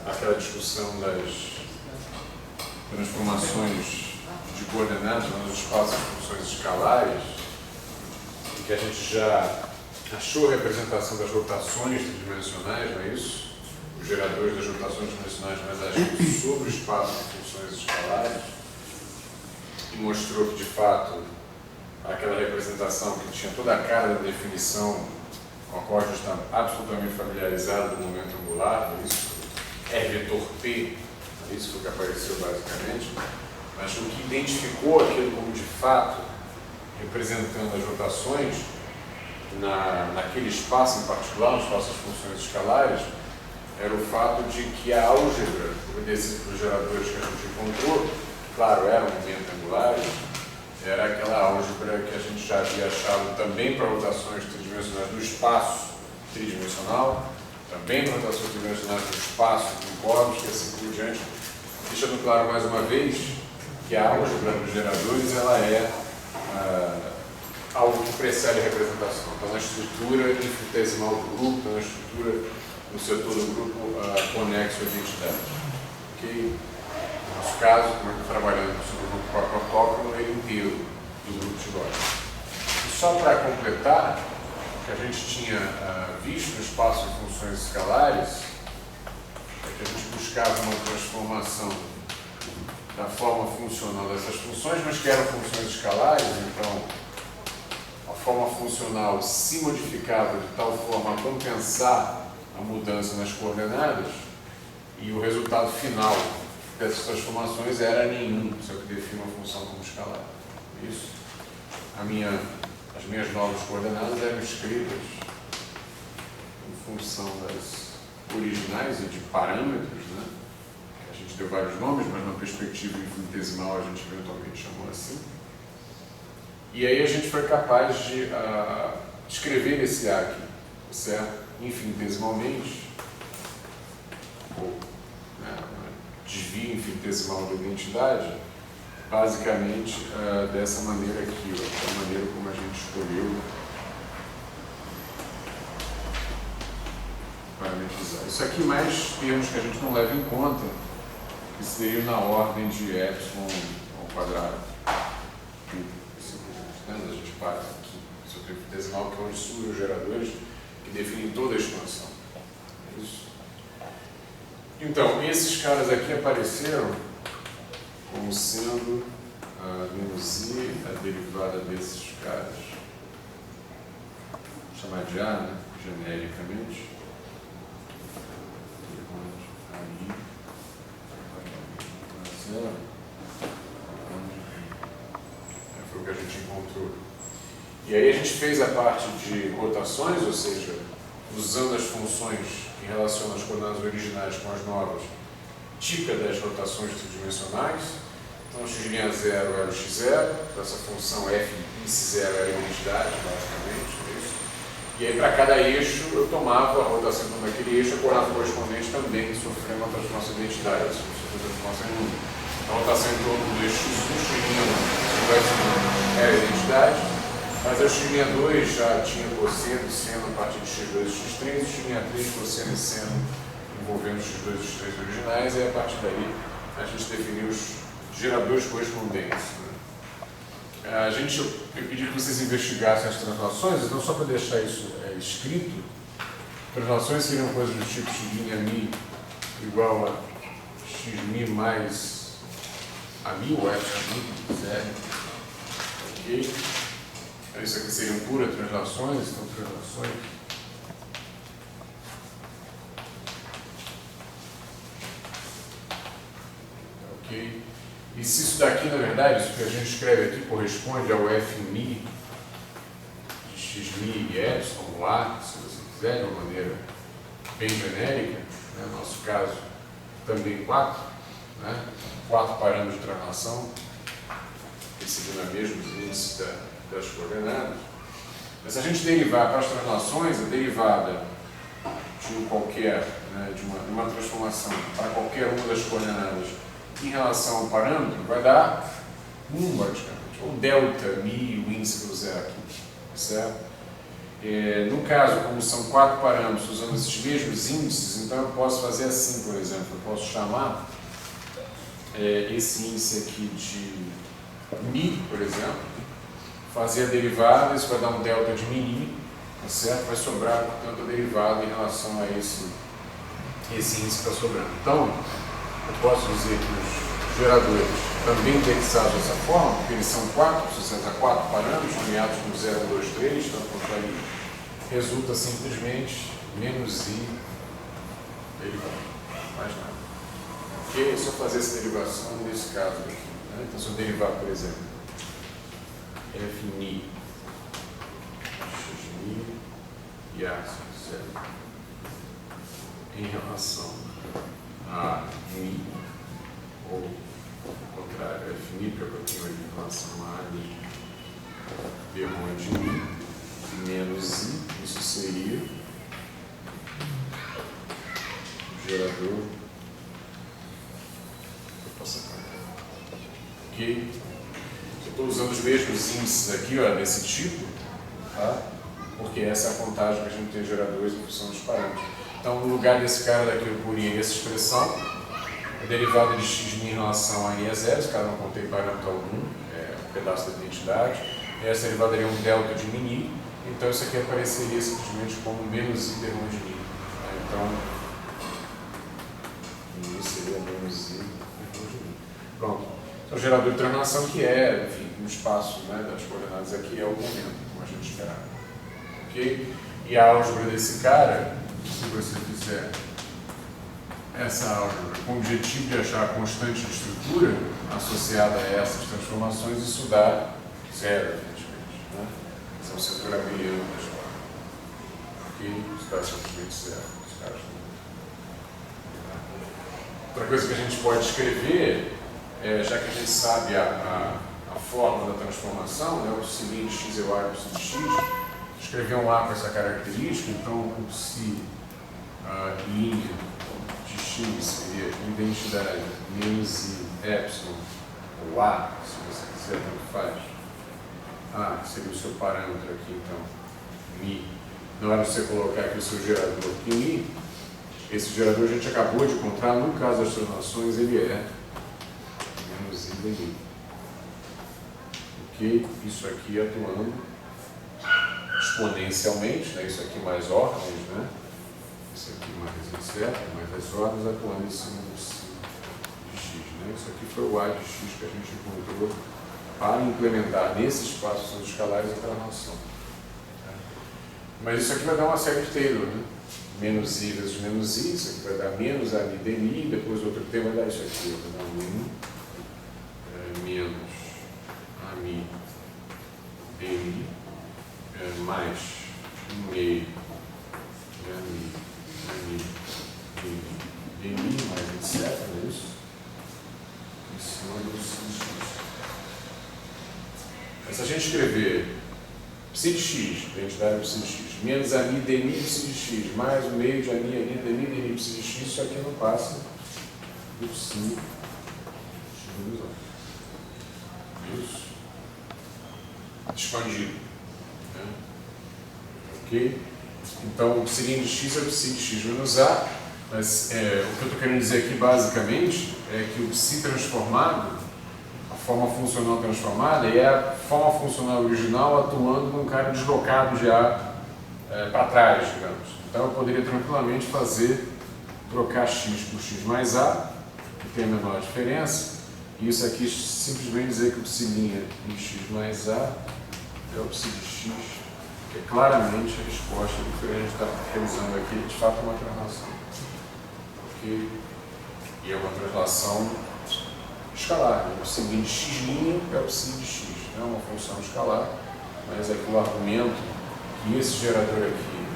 aquela discussão das transformações de coordenadas nos espaços de funções escalares, em que a gente já achou a representação das rotações tridimensionais, não é isso? Os geradores das rotações tridimensionais mais agem sobre o espaço de funções escalares, e mostrou que, de fato, aquela representação que tinha toda a cara da definição com a qual a gente está absolutamente familiarizado do momento angular, não é isso? R vetor P, não é isso? Foi o que apareceu basicamente, mas o que identificou aquilo como, de fato, representando as rotações naquele espaço em particular, no espaço das funções escalares, era o fato de que a álgebra desses geradores que a gente encontrou, claro, eram momentos angulares, era aquela álgebra que a gente já havia achado também para rotações tridimensionais do espaço tridimensional, também para rotações tridimensionais do espaço com corpos, e assim por diante, deixando claro mais uma vez que a álgebra dos geradores ela é algo que precede a representação. Então, na estrutura infinitesimal do grupo, então, na estrutura no setor do grupo conexo à identidade. Okay? No nosso caso, como a gente está trabalhando sobre o grupo com a protócono, ele inteiro do grupo de lógica. E só para completar, o que a gente tinha visto no espaço de funções escalares é que a gente buscava uma transformação da forma funcional dessas funções, mas que eram funções escalares, então a forma funcional se modificava de tal forma a compensar a mudança nas coordenadas, e o resultado final dessas transformações era nenhum, se eu defino uma função como escalar. Isso. As minhas novas coordenadas eram escritas em função das originais e de parâmetros, né? A gente deu vários nomes, mas na perspectiva infinitesimal a gente eventualmente chamou assim. E aí a gente foi capaz de escrever esse aqui, certo? Infinitesimalmente, ou desvio infinitesimal da identidade, basicamente dessa maneira aqui, da maneira como a gente escolheu parametrizar. Isso aqui mais termos que a gente não leva em conta, que seriam na ordem de epsilon ao quadrado. A gente para aqui, isso é o infinitesimal, que é onde surgem os geradores que definem toda a expansão. Isso. Então, esses caras aqui apareceram como sendo menos i, a derivada desses caras, vou chamar de A, né? Genericamente. Foi o que a gente encontrou. E aí a gente fez a parte de rotações, ou seja, usando as funções que relacionam as coordenadas originais com as novas, típica das rotações tridimensionais. Então, x' 0 era o x0, então essa função f índice 0 era a identidade, basicamente, é isso. E aí, para cada eixo, eu tomava a rotação daquele eixo, a coordenada correspondente também sofrendo uma transformação de identidade, uma transformação em número. A rotação em torno do eixo x1 era a identidade, mas a x'2 já tinha cosseno e seno a partir de x2 e x3, x'3 cosseno e seno envolvendo os x2 e x3 originais, e a partir daí a gente definiu os geradores correspondentes. Eu pedi que vocês investigassem as translações, então só para deixar isso escrito, translações seriam coisas do tipo x'mi igual a x'mi mais a mi ou f' zero. Ok? Então, isso aqui seriam puras translações, então translações. Ok? E se isso daqui, na verdade, isso que a gente escreve aqui corresponde ao f' de x'mi e epsilon, ou a, se você quiser, de uma maneira bem genérica, né? No nosso caso, também 4, né? 4 parâmetros de translação, recebendo a mesma índice das coordenadas. Mas se a gente derivar para as translações, a derivada de um qualquer, né, de uma transformação para qualquer uma das coordenadas em relação ao parâmetro, vai dar 1, basicamente, ou delta mi, o índice do zero aqui, certo? No caso, como são 4 parâmetros usando esses mesmos índices, então eu posso fazer assim, por exemplo, eu posso chamar esse índice aqui de Mi, por exemplo, fazer a derivada, isso vai dar um delta de mini, tá certo? Vai sobrar, portanto, a derivada em relação a esse índice que está sobrando. Então, eu posso dizer que os geradores também indexados dessa forma, porque eles são 4, associados a 4 parâmetros, nomeados como 0, 1, 2, 3, então, aí resulta simplesmente menos I derivado, mais nada. Ok? É só fazer essa derivação nesse caso aqui. Né? Então, se eu derivar, por exemplo, Fni, Xni e A, em relação a Mi, ou ao contrário, Fni, que é o que eu tenho aqui em relação a Mi, berrão de Mi, menos I, isso seria o gerador. Vou passar para cá. Ok? Eu estou usando os mesmos índices aqui, ó, desse tipo, tá? Porque essa é a contagem que a gente tem de geradores em função dos parâmetros. Então, no lugar desse cara daqui, eu poria essa expressão, a derivada de x em relação a i é zero, esse cara não contém parâmetro algum, é um pedaço da identidade. Essa derivada daria um delta de mini, então isso aqui apareceria simplesmente como menos i derrão de mi. Então, isso seria menos i derrão de mi. Pronto. Então, o gerador de translação que é, enfim, um espaço, né, das coordenadas aqui é o momento, como a gente esperava. Ok? E a álgebra desse cara, se você fizer essa álgebra com o objetivo de achar a constante de estrutura associada a essas transformações, isso dá zero, evidentemente. Né? Esse é o setor abeliano da escola. Ok? Isso dá simplesmente zero. Outra coisa que a gente pode escrever, já que a gente sabe a forma da transformação, né, o psi de x é o A e o psi de x, escrever um A com essa característica, então o psi linha de x seria identidade menos i epsilon, ou A, se você quiser, tanto faz. A seria o seu parâmetro aqui, então, mi. Na hora de você colocar aqui o seu gerador em mi, esse gerador a gente acabou de encontrar, no caso das translações, ele é menos i de mi. Ok? Isso aqui atuando exponencialmente, né? Isso aqui mais ordens, né? Isso aqui mais incerto, mais as ordens atuando em cima do psi de x. Né? Isso aqui foi o A de x que a gente encontrou para implementar nesse espaço dos escalares a translação. Mas isso aqui vai dar uma série de Taylor, né? Menos i vezes menos i, isso aqui vai dar menos a mi de mi, depois outro termo vai dar isso aqui, vai dar menos a mi de mi, mais 1 meio de mi, mais etc, não é isso? Em cima do psi. Mas se a gente escrever psi de x, identidade do psi de x, menos a mi de mi psi de x, mais 1 meio de a mi de mi psi de x, isso aqui não passa do psi de x. Isso. Expandido. Né? Ok? Então, o psi de x é o psi de x menos a, mas o que eu estou querendo dizer aqui basicamente é que o psi transformado, a forma funcional transformada, é a forma funcional original atuando num cara deslocado de A para trás, digamos. Então, eu poderia tranquilamente trocar x por x mais a, que tem a menor diferença, e isso aqui simplesmente dizer que o psi em x mais a é o psi de x, que é claramente a resposta do que a gente está realizando aqui, de fato é uma translação. Okay? E é uma translação escalar. O psi de x' é o psi de x, não é uma função escalar, mas é que o argumento que esse gerador aqui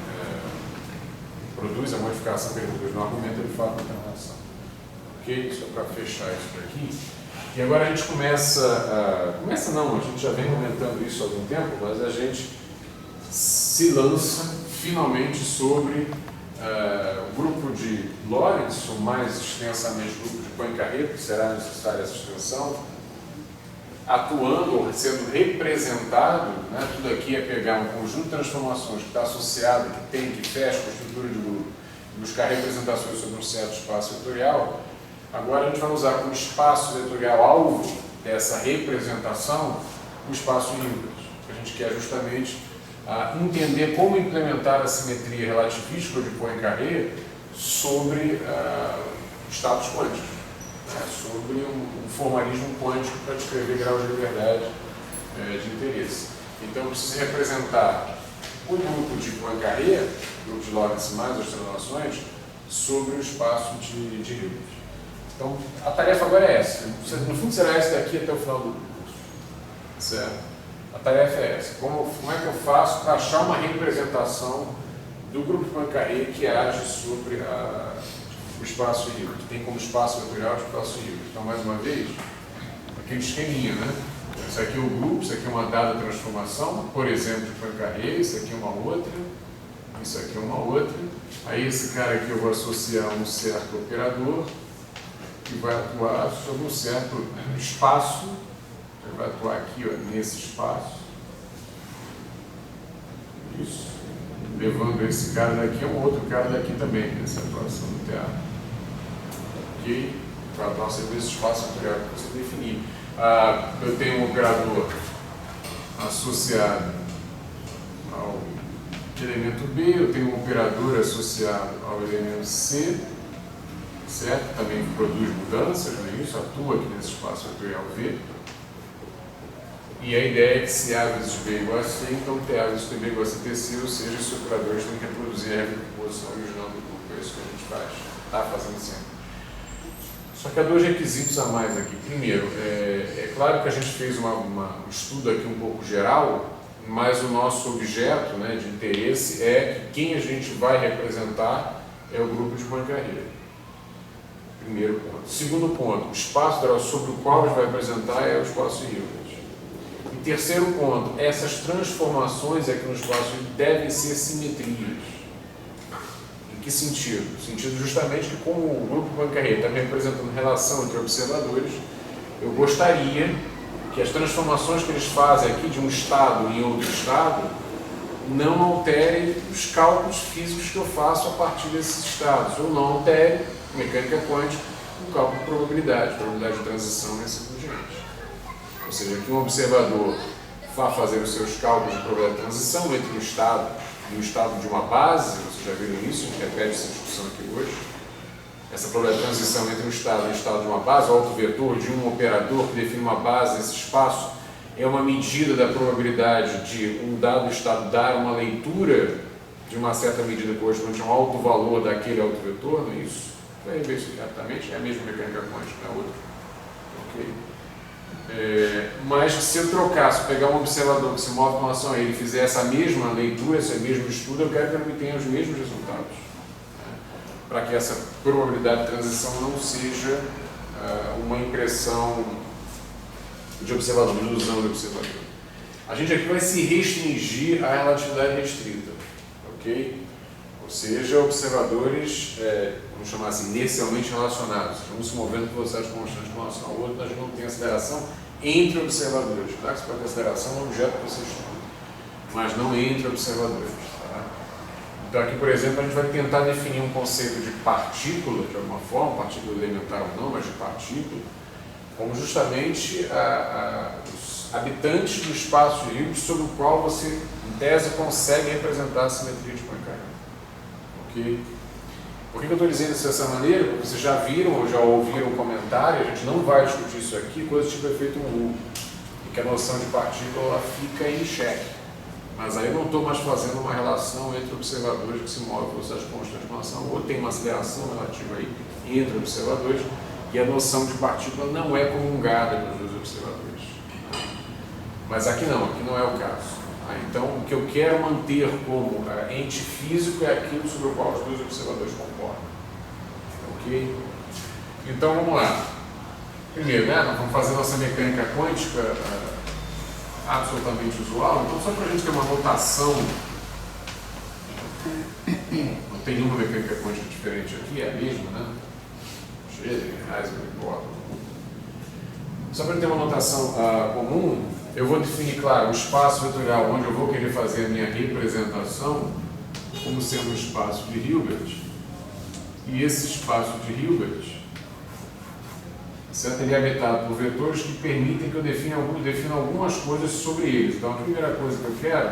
produz, a modificação que ele produz no argumento, é de fato uma translação. Ok? Isso é para fechar isso por aqui. E agora a gente começa não, a gente já vem comentando isso há algum tempo, mas a gente se lança finalmente sobre o grupo de Lorentz, ou mais extensamente o grupo de Poincaré, que será necessária essa extensão, atuando ou sendo representado, né? Tudo aqui é pegar um conjunto de transformações que está associado, que tem, que fecha com a estrutura de grupo, e buscar representações sobre um certo espaço vetorial. Agora a gente vai usar como espaço vetorial alvo dessa representação o espaço Hilbert. A gente quer justamente entender como implementar a simetria relativística de Poincaré sobre estados quânticos, né, sobre um formalismo quântico para descrever graus de liberdade de interesse. Então eu preciso representar o grupo de Poincaré, o grupo de Lorentz mais as translações, sobre o espaço de Hilbert. Então a tarefa agora é essa. No fundo será essa daqui até o final do curso. Certo? A tarefa é essa. Como é que eu faço para achar uma representação do grupo de Poincaré que age sobre o espaço Hilbert, que tem como espaço vetorial o espaço Hilbert. Então, mais uma vez, aquele esqueminha, né? Isso aqui é o grupo, isso aqui é uma dada transformação, por exemplo, de Poincaré, isso aqui é uma outra, isso aqui é uma outra. Aí esse cara aqui eu vou associar um certo operador que vai atuar sobre um certo espaço. Ele vai atuar aqui, ó, nesse espaço. Isso. Levando esse cara daqui a um outro cara daqui também, nessa atuação do teatro. Ok? Vai atuar sobre esse espaço vetorial que você definir. Eu tenho um operador associado ao elemento B, eu tenho um operador associado ao elemento C, certo? Também produz mudanças, não é isso? Atua aqui nesse espaço vetorial V. E a ideia é que se A vezes B igual a C, então TA vezes B igual a CTC, ou seja, esse operador tem que reproduzir a regra de composição original do grupo. É isso que a gente faz, está fazendo sempre. Só que há dois requisitos a mais aqui. Primeiro, é claro que a gente fez um estudo aqui um pouco geral, mas o nosso objeto, né, de interesse é que quem a gente vai representar é o grupo de Poincaré. Primeiro ponto. Segundo ponto, o espaço sobre o qual a gente vai representar é o espaço Hilbert. E terceiro ponto, essas transformações aqui no espaço devem ser simetrias. Em que sentido? No sentido justamente que, como o grupo Poincaré está me representando relação entre observadores, eu gostaria que as transformações que eles fazem aqui de um estado em outro estado não alterem os cálculos físicos que eu faço a partir desses estados, ou não alterem mecânica quântica, o cálculo de probabilidade de transição e assim por diante. Ou seja, que um observador vá fazer os seus cálculos de probabilidade de transição entre um estado e o estado de uma base, vocês já viram isso, a gente repete essa discussão aqui hoje. Essa probabilidade de transição entre um estado e o estado de uma base, o autovetor de um operador que define uma base, esse espaço, é uma medida da probabilidade de um dado estado dar uma leitura de uma certa medida correspondente a um alto valor daquele autovetor, não é isso? Vai ver isso rapidamente, é a mesma mecânica quântica, não é outra. Ok? Mas se eu trocasse, pegar um observador que se move com relação a ele e fizer essa mesma leitura, esse mesmo estudo, eu quero que ele tenha os mesmos resultados. Né? Para que essa probabilidade de transição não seja uma impressão de observador, de ilusão de observador. A gente aqui vai se restringir à relatividade restrita, ok? Ou seja, observadores, vamos chamar assim, inercialmente relacionados, um se movendo por velocidade constante com relação ao outro, a gente não tem aceleração entre observadores. Claro que você pode ter aceleração no objeto que você estuda, mas não entre observadores. Tá? Então aqui, por exemplo, a gente vai tentar definir um conceito de partícula, de alguma forma, partícula elementar ou não, mas de partícula, como justamente os habitantes do espaço Hilbert sobre o qual você, em tese, consegue representar a simetria de Poincaré. Ok? Por que eu estou dizendo isso dessa maneira? Porque vocês já viram ou já ouviram um comentário, a gente não vai discutir isso aqui, coisa tipo efeito Moore, em que a noção de partícula fica em xeque. Mas aí eu não estou mais fazendo uma relação entre observadores que se movem por velocidade constante com relação, ou tem uma aceleração relativa aí entre observadores, e a noção de partícula não é comungada pelos dois observadores. Mas aqui não é o caso. Então, o que eu quero manter como ente físico é aquilo sobre o qual os dois observadores concordam. Ok? Então, vamos lá. Primeiro, né, nós vamos fazer nossa mecânica quântica absolutamente usual. Então, só para a gente ter uma notação, não tem nenhuma mecânica quântica diferente aqui, é a mesma, né? Schrödinger, Heisenberg, Bohr. Só para ter uma notação comum, eu vou definir, claro, o espaço vetorial onde eu vou querer fazer a minha representação como sendo um espaço de Hilbert. E esse espaço de Hilbert, certo? Ele é habitado por vetores que permitem que eu defina algumas coisas sobre eles. Então, a primeira coisa que eu quero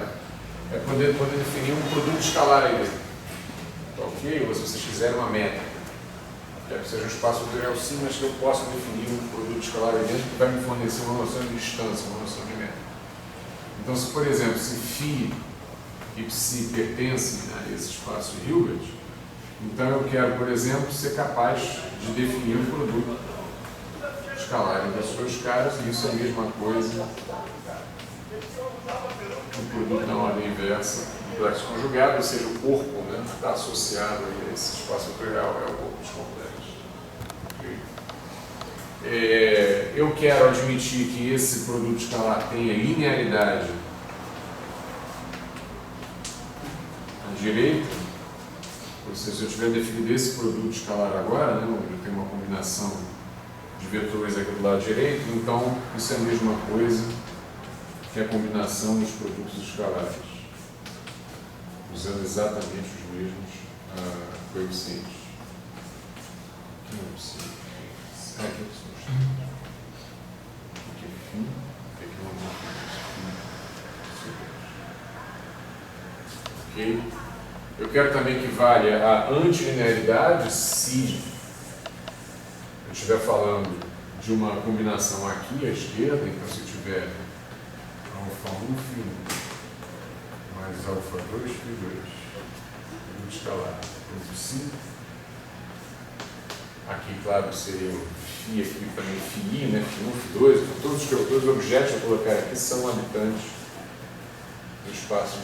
é poder definir um produto escalar aí dentro. Ok? Ou se vocês quiserem uma métrica. Quero que seja um espaço vetorial sim, mas que eu possa definir um produto escalar aí dentro que vai me fornecer uma noção de distância, uma noção de métrica. Então, se por exemplo, se φ e ψ pertencem a esse espaço de Hilbert, então eu quero, por exemplo, ser capaz de definir um produto escalar entre as suas caras, e isso é a mesma coisa que o produto na ordem inversa do complexo conjugado, ou seja, o corpo, né, que está associado a esse espaço vetorial é o corpo dos complexos. Eu quero admitir que esse produto escalar tenha linearidade à direita, ou seja, se eu tiver definido esse produto escalar agora, né, onde eu tenho uma combinação de vetores aqui do lado direito, então isso é a mesma coisa que a combinação dos produtos escalares, usando exatamente os mesmos coeficientes. Aqui não precisa. Aqui eu preciso mostrar. Aqui é φ, aqui não é φ. Ok? Eu quero também que valha a antilinearidade se eu estiver falando de uma combinação aqui à esquerda, então se eu tiver α1 φ1 mais α2 φ2, vamos escalar entre si. Aqui, claro, seria o φ aqui também φi, né? φ1, φ2, então todos os objetos que eu colocar aqui são habitantes do espaço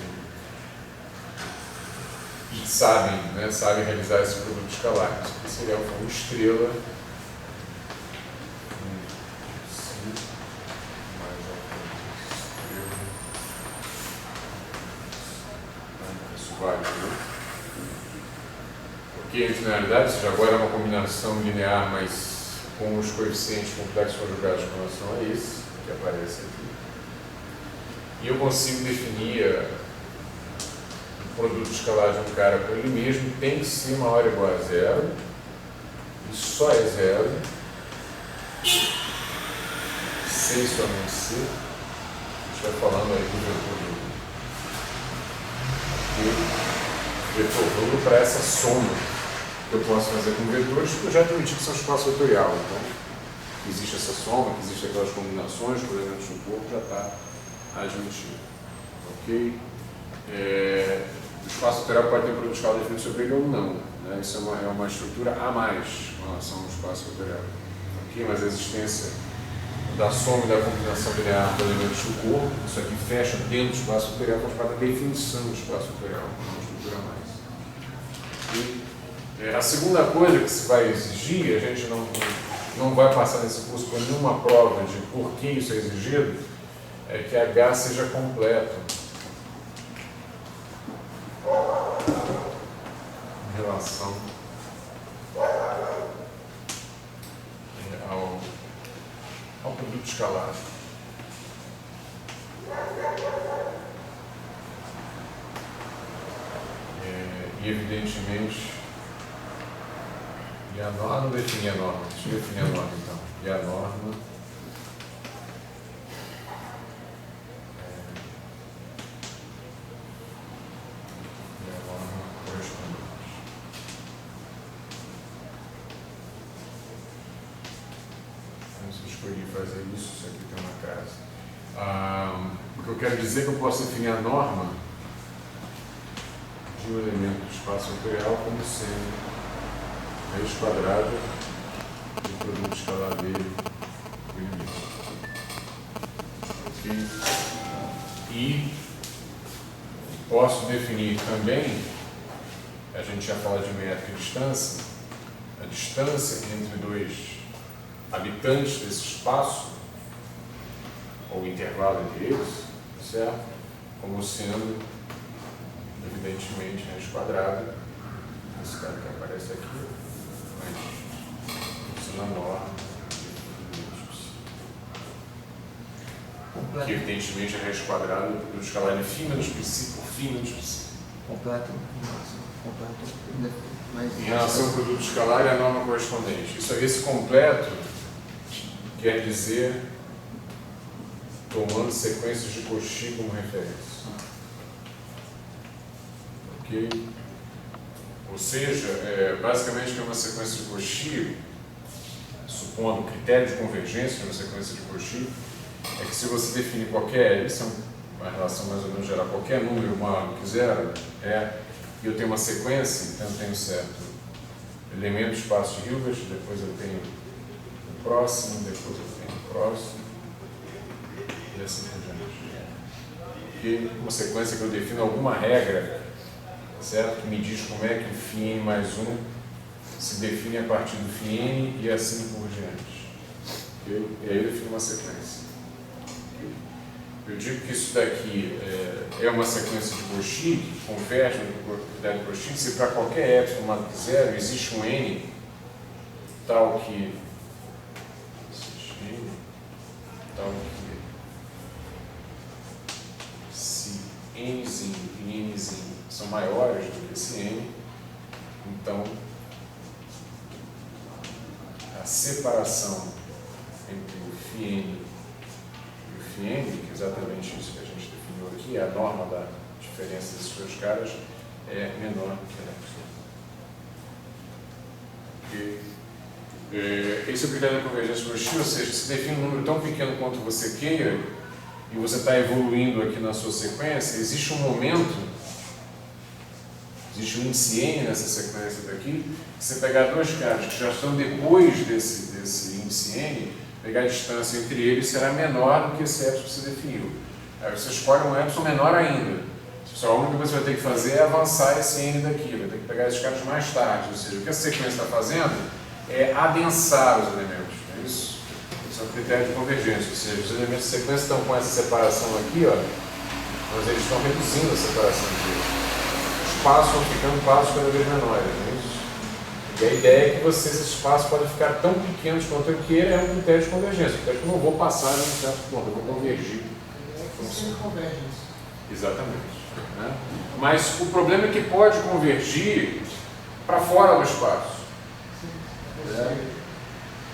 e sabem realizar esse produto escalar. Isso aqui seria uma estrela mais isso vale, né? Porque a linearidade, ou seja, agora é uma combinação linear, mas com os coeficientes complexos conjugados com relação a esse que aparece aqui. E eu consigo definir o produto escalar de um cara com ele mesmo tem que ser maior ou igual a zero, e só é zero, se e somente se, a gente vai falando aí do vetor nulo para essa soma que eu posso fazer com vetores, porque eu já admiti que são espaço vetorial, então existe essa soma, que existe aquelas combinações por elementos do corpo, já está admitido. Ok? O espaço vetorial pode ter produto escalar definido sobre ele ou não, né? Isso é uma estrutura a mais com relação ao espaço vetorial. Ok? Mas a existência da soma e da combinação linear por elementos do corpo, isso aqui fecha dentro do espaço vetorial, faz parte da definição do espaço vetorial, uma estrutura a mais. A segunda coisa que se vai exigir, a gente não vai passar nesse curso por nenhuma prova de por que isso é exigido, é que H seja completo em relação ao produto escalar. E evidentemente, e a norma, definir a norma. Deixa eu definir a norma então. E a norma correspondente. Então, se eu escolhi fazer isso aqui tem uma casa. O que eu quero dizer é que eu posso definir a norma de um elemento do espaço vetorial como sendo raiz quadrada do produto escalar dele com ele mesmo. Ok? E posso definir também, a gente já fala de métrica e distância, a distância entre dois habitantes desse espaço, ou o intervalo entre eles, certo? Como sendo, evidentemente, raiz quadrada, esse cara que aparece aqui, mas isso na norma. que evidentemente é raiz quadrada do produto escalar de φ menos πc por φ menos πc. Completo, mas Em relação ao produto escalar é a norma correspondente. Esse completo quer dizer tomando sequências de Cauchy como referência. Ok? Ou seja, basicamente que é uma sequência de Cauchy, supondo o critério de convergência de uma sequência de Cauchy, é que se você define qualquer, isso é uma relação mais ou menos geral, qualquer número maior que zero, e eu tenho uma sequência, então eu tenho certo elemento de espaço de Hilbert, depois eu tenho o próximo, depois eu tenho o próximo, e assim por diante. E uma sequência que eu defino alguma regra, certo? Que me diz como é que o φn mais 1 se define a partir do φn e assim por diante. Okay? E aí eu defino uma sequência. Okay? Eu digo que isso daqui é uma sequência de Cauchy, que converge no critério de Cauchy, se para qualquer epsilon maior que zero existe um n tal que se nzinho e nzinho são maiores do que esse n, então a separação entre o φn e o φn, que é exatamente isso que a gente definiu aqui, a norma da diferença desses dois caras é menor que epsilon. Esse é o critério da convergência de Cauchy, ou seja, se define um número tão pequeno quanto você queira e você está evoluindo aqui na sua sequência, existe um momento, existe um índice n nessa sequência daqui, que você pegar dois caras que já estão depois desse índice n, pegar a distância entre eles será menor do que esse epsilon que você definiu. Aí você escolhe um epsilon menor ainda. Só a única coisa que você vai ter que fazer é avançar esse n daqui, vai ter que pegar esses caras mais tarde, ou seja, o que a sequência está fazendo é adensar os elementos, não é isso? Esse é um critério de convergência, ou seja, os elementos de sequência estão com essa separação aqui, ó, mas eles estão reduzindo a separação aqui. Os passos vão ficando passos cada vez menores, não é isso? E a ideia é que esses espaços podem ficar tão pequenos quanto eu queira, é um critério de convergência, porque eu não vou passar de um certo ponto, eu vou convergir. Você converge isso. Exatamente. Né? Mas o problema é que pode convergir para fora do espaço.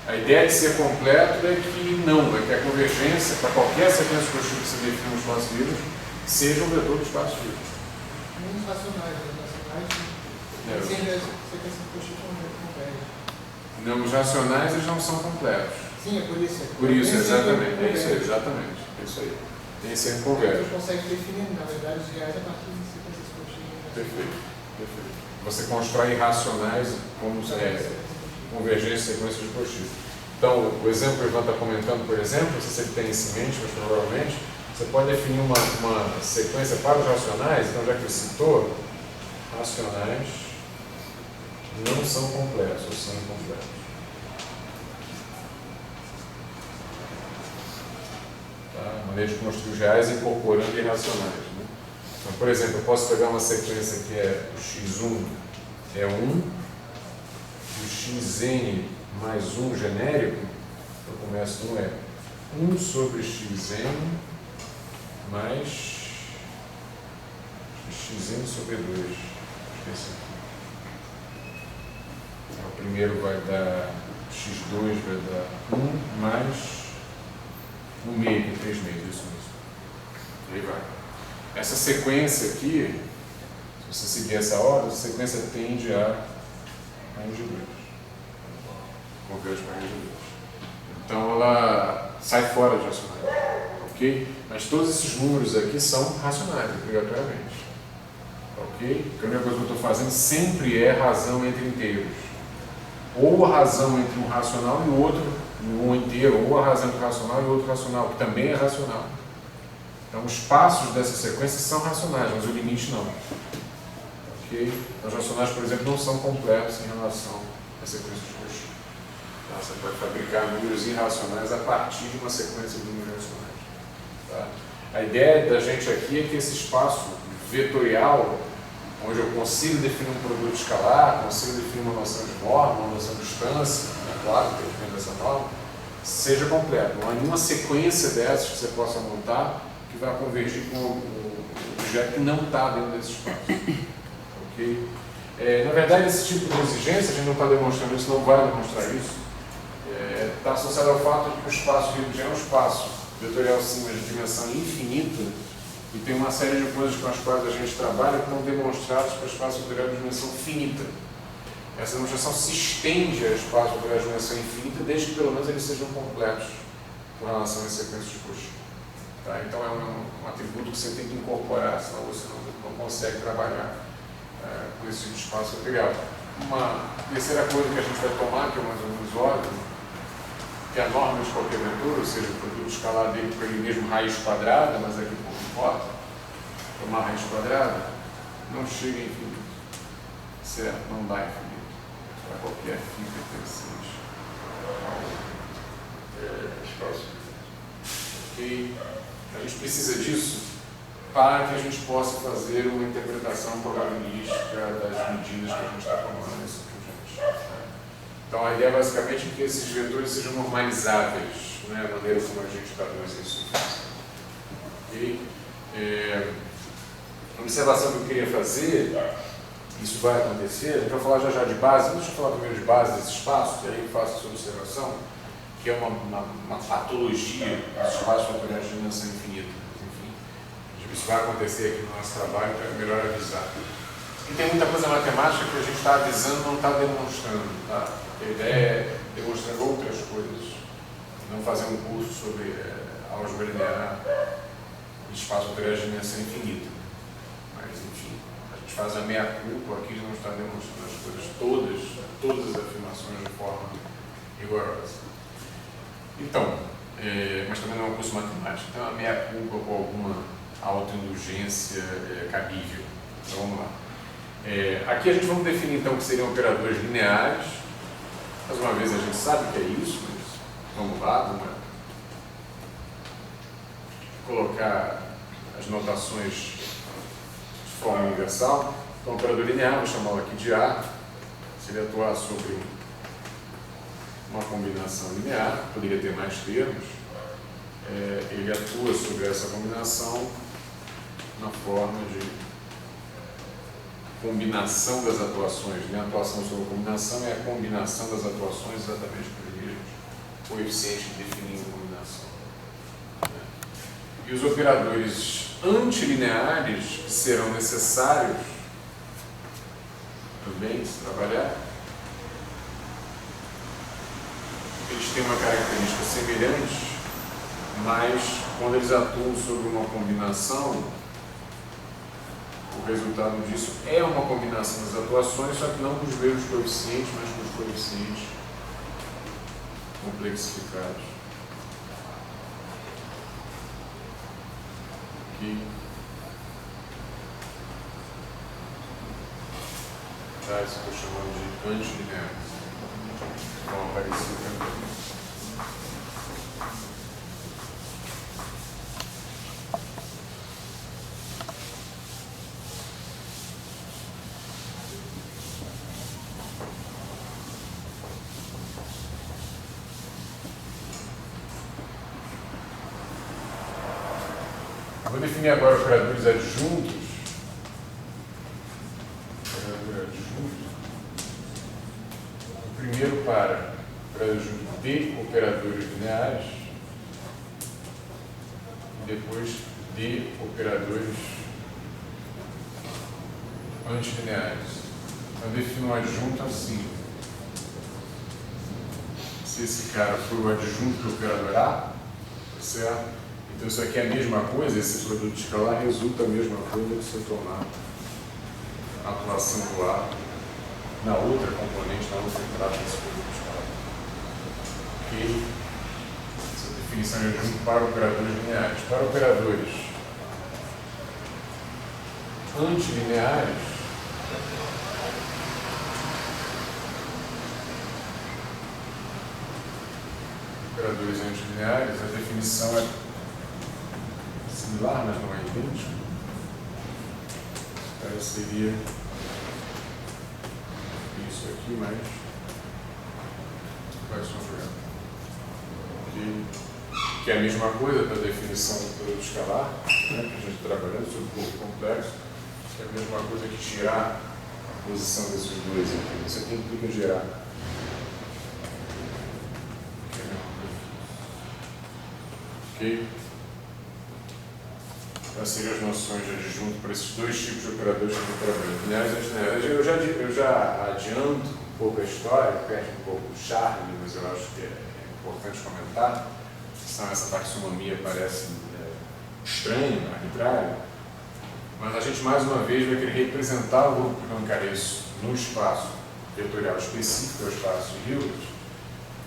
A ideia de ser completo é que não, é que a convergência para qualquer sequência de Cauchy que se define no espaço livre seja um vetor do espaço livre. Nem os racionais, seja sequência de Cauchy converge. Não, os racionais eles não são completos. Sim, é por isso. Por isso, exatamente. É isso aí, exatamente. É isso aí. Tem sempre converge. Você consegue definir, na verdade, os reais a partir de sequências de Cauchy. Perfeito, perfeito. Você constrói irracionais como convergência e sequência de Cauchy. Então, o exemplo que o Ivan está comentando, por exemplo, se você tem isso em mente, mas provavelmente, você pode definir uma sequência para os racionais, então já que ele citou, racionais não são completos, ou são incompletos. Tá? A maneira de construir os reais incorporando irracionais. Né? Então, por exemplo, eu posso pegar uma sequência que é o x1 é 1, o xn mais 1 genérico, eu começo no 1 sobre xn mais xn sobre 2. Esqueci aqui. Então, o primeiro vai dar x2 vai dar 1 mais 1 meio, que é 3 meios, isso mesmo. E aí vai. Essa sequência aqui, se você seguir essa ordem, essa sequência tende a raiz de 2. Converge para raiz de 2. Então ela sai fora de racionais. Ok? Mas todos esses números aqui são racionais, obrigatoriamente. Ok? A única coisa que eu estou fazendo sempre é razão entre inteiros. Ou a razão entre um racional e o outro, um inteiro, ou a razão entre um racional e outro racional, que também é racional. Então os passos dessa sequência são racionais, mas o limite não. Ok? Então, os racionais, por exemplo, não são completos em relação à sequência de Cauchy. Tá? Você pode fabricar números irracionais a partir de uma sequência de números racionais. Tá? A ideia da gente aqui é que esse espaço vetorial, onde eu consigo definir um produto escalar, consigo definir uma noção de norma, uma noção de distância, claro, que depende dessa norma, seja completo. Não há nenhuma sequência dessas que você possa montar que vai convergir com o objeto que não está dentro desse espaço. Ok? Na verdade, esse tipo de exigência, a gente não está demonstrando isso, não vai demonstrar isso, está associado ao fato de que o espaço de é um espaço vetorial sim, de dimensão infinita, e tem uma série de coisas com as quais a gente trabalha que estão demonstradas para o espaço vetorial de dimensão finita. Essa demonstração se estende ao espaço vetorial de dimensão infinita, desde que pelo menos eles sejam completos com relação às sequências de Cauchy. Tá? Então é um atributo que você tem que incorporar, senão você não consegue trabalhar com esse tipo de espaço vetorial. Uma terceira coisa que a gente vai tomar, que é mais ou menos óbvio, que é a norma de qualquer vetor, ou seja, o produto escalar dele por ele mesmo raiz quadrada, mas aqui pouco importa, tomar raiz quadrada, não chega em infinito. Certo? Não dá infinito. Para qualquer fim pertencente ao espaço. Ok? A gente precisa disso para que a gente possa fazer uma interpretação probabilística das medidas que a gente está tomando nesse projeto. Então, a ideia basicamente é que esses vetores sejam normalizáveis, né, a maneira como a gente traduz isso. Okay? A observação que eu queria fazer, isso vai acontecer, a gente vai falar já de base, deixa eu falar primeiro de base desse espaço, e aí eu faço essa observação, que é uma patologia dos espaços vetoriais de dimensão infinita. Enfim, isso vai acontecer aqui no nosso trabalho, então é melhor avisar. E tem muita coisa matemática que a gente está avisando, não está demonstrando. Tá? A ideia é demonstrar outras coisas. Não fazer um curso sobre álgebra linear de espaço vetorial de dimensão infinita. Mas, enfim, a gente faz a meia-culpa aqui de não estar demonstrando as coisas todas as afirmações de forma rigorosa. Então, mas também não é um curso matemático. Então, a meia-culpa com alguma autoindulgência cabível. Então, vamos lá. Aqui a gente vai definir então o que seriam operadores lineares. Mais uma vez a gente sabe o que é isso, mas vamos lá, vamos colocar as notações de forma universal. Então, o operador linear, vou chamá-lo aqui de A, se ele atuar sobre uma combinação linear, poderia ter mais termos, ele atua sobre essa combinação na forma de combinação das atuações, né? A atuação sobre a combinação é a combinação das atuações exatamente por ele mesmo, coeficiente que define a combinação. E os operadores antilineares que serão necessários também se trabalhar, eles têm uma característica semelhante, mas quando eles atuam sobre uma combinação, o resultado disso é uma combinação das atuações, só que não com os mesmos coeficientes, mas com os coeficientes complexificados. Aqui. Tá, isso que eu estou chamando de antilineares. Vão aparecer também. Vou definir agora operadores adjuntos. O primeiro para operador adjunto de operadores lineares e depois de operadores antilineares. Então, eu defino um adjunto assim. Se esse cara for o adjunto do operador A, certo? Então, isso aqui é a mesma coisa, esse produto escalar resulta a mesma coisa que se eu tomar a atuação do A na outra componente, na outra entrada desse produto escalar. Ok? Essa definição é junto para operadores lineares. Para operadores antilineares, a definição é similar, mas não é idêntico. Então, seria isso aqui, mas vai sofrer. que é a mesma coisa da definição do produto escalar, né, que a gente está trabalhando sobre o corpo complexo, que é a mesma coisa que tirar a posição desses dois aqui. Isso aqui implica gerar. Ok? Essas seriam as noções de adjunto para esses dois tipos de operadores que eu trabalho. Aliás, eu já adianto um pouco a história, perde um pouco o charme, mas eu acho que é importante comentar, senão essa taxonomia parece estranha, arbitrária, mas a gente mais uma vez vai querer representar o grupo que não careço no espaço vetorial específico, o espaço de Hilbert.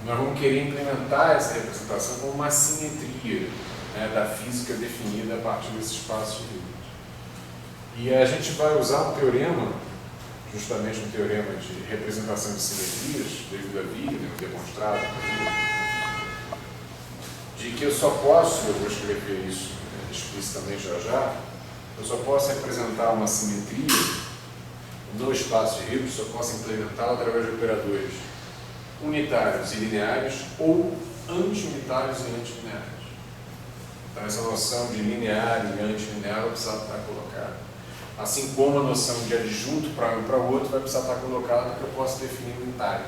Nós vamos querer implementar essa representação como uma simetria, né, da física definida a partir desse espaço de Hilbert. E a gente vai usar um teorema, justamente um teorema de representação de simetrias, devido a Wigner, demonstrado, de que eu só posso, eu vou escrever isso explicitamente já, eu só posso representar uma simetria no espaço de Hilbert, só posso implementá-la através de operadores unitários e lineares ou anti-unitários e antilineares. Então, essa noção de linear e antilinear vai precisar estar colocada. Assim como a noção de adjunto para um e para o outro vai precisar estar colocada porque eu posso definir unitário.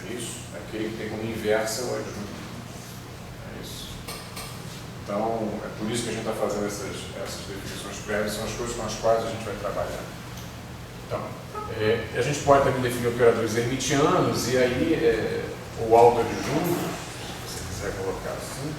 É isso? Aquele que tem como inversa o adjunto. É isso. Então, é por isso que a gente está fazendo essas definições prévias, são as coisas com as quais a gente vai trabalhar. Então, a gente pode também definir operadores hermitianos e aí o autoadjunto, se você quiser colocar assim,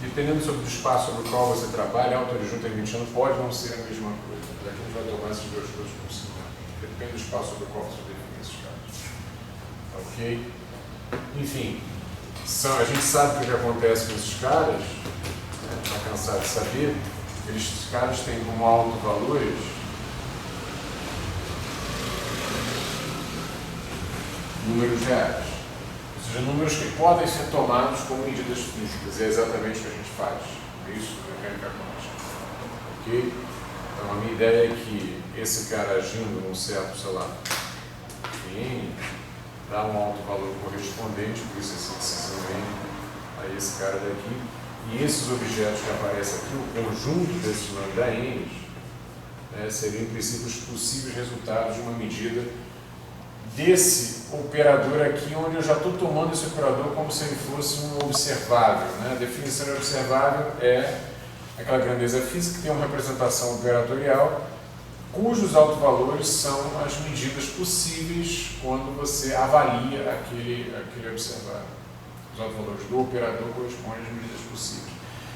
dependendo sobre o espaço sobre o qual você trabalha, autoadjunto e hermitiano pode não ser a mesma coisa. Aqui a gente vai tomar essas duas coisas por cima. Depende do espaço sobre o qual você define esses casos. Ok? Enfim, a gente sabe o que acontece com esses caras, está cansado de saber. Esses caras têm como autovalores números reais, ou seja, números que podem ser tomados como medidas físicas, é exatamente o que a gente faz, é isso na mecânica quântica. Ok? Então a minha ideia é que esse cara agindo num certo, sei lá, N, dá um autovalor correspondente, por isso essa decisão N, a esse cara daqui. E esses objetos que aparecem aqui, o conjunto desses lambda n, seriam, em princípio, os possíveis resultados de uma medida desse operador aqui, onde eu já estou tomando esse operador como se ele fosse um observável. Né? A definição de observável é aquela grandeza física que tem uma representação operatorial, cujos autovalores são as medidas possíveis quando você avalia aquele observável. Os autovalores do operador correspondem às medidas possíveis.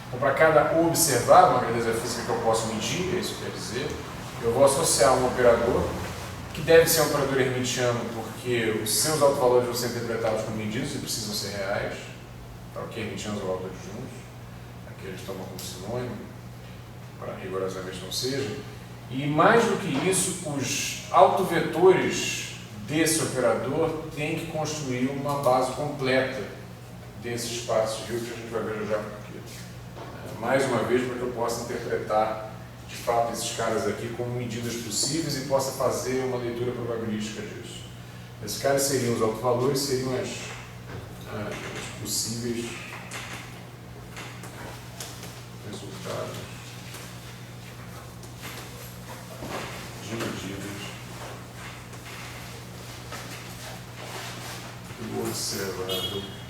Então, para cada observável, uma grandeza física que eu posso medir, isso quer dizer, eu vou associar um operador, que deve ser um operador hermitiano, porque os seus autovalores vão ser interpretados como medidos e precisam ser reais, ok? Hermitianos ou autoadjuntos, aqui eles tomam como sinônimo, para rigorosamente não seja. E mais do que isso, os autovetores desse operador têm que construir uma base completa desse espaço de Hilbert, que a gente vai ver já por quê. Mais uma vez, para que eu possa interpretar, de fato, esses caras aqui como medidas possíveis e possa fazer uma leitura probabilística disso. Esses caras seriam os autovalores, seriam as possíveis resultados de medidas do observado.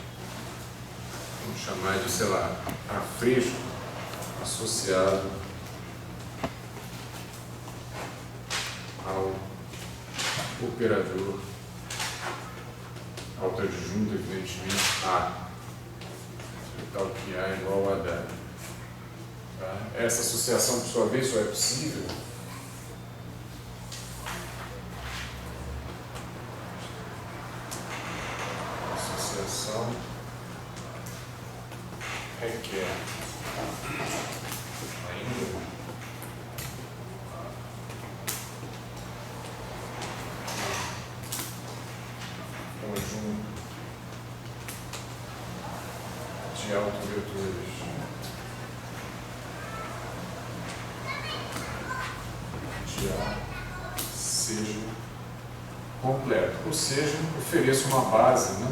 Vamos chamar de, sei lá, afresco associado ao operador autoadjunto, evidentemente, A, tal que A igual a W. Tá? Essa associação, por sua vez, só é possível requer ainda um conjunto de autovetores de A seja completo, ou seja, ofereça uma base, né?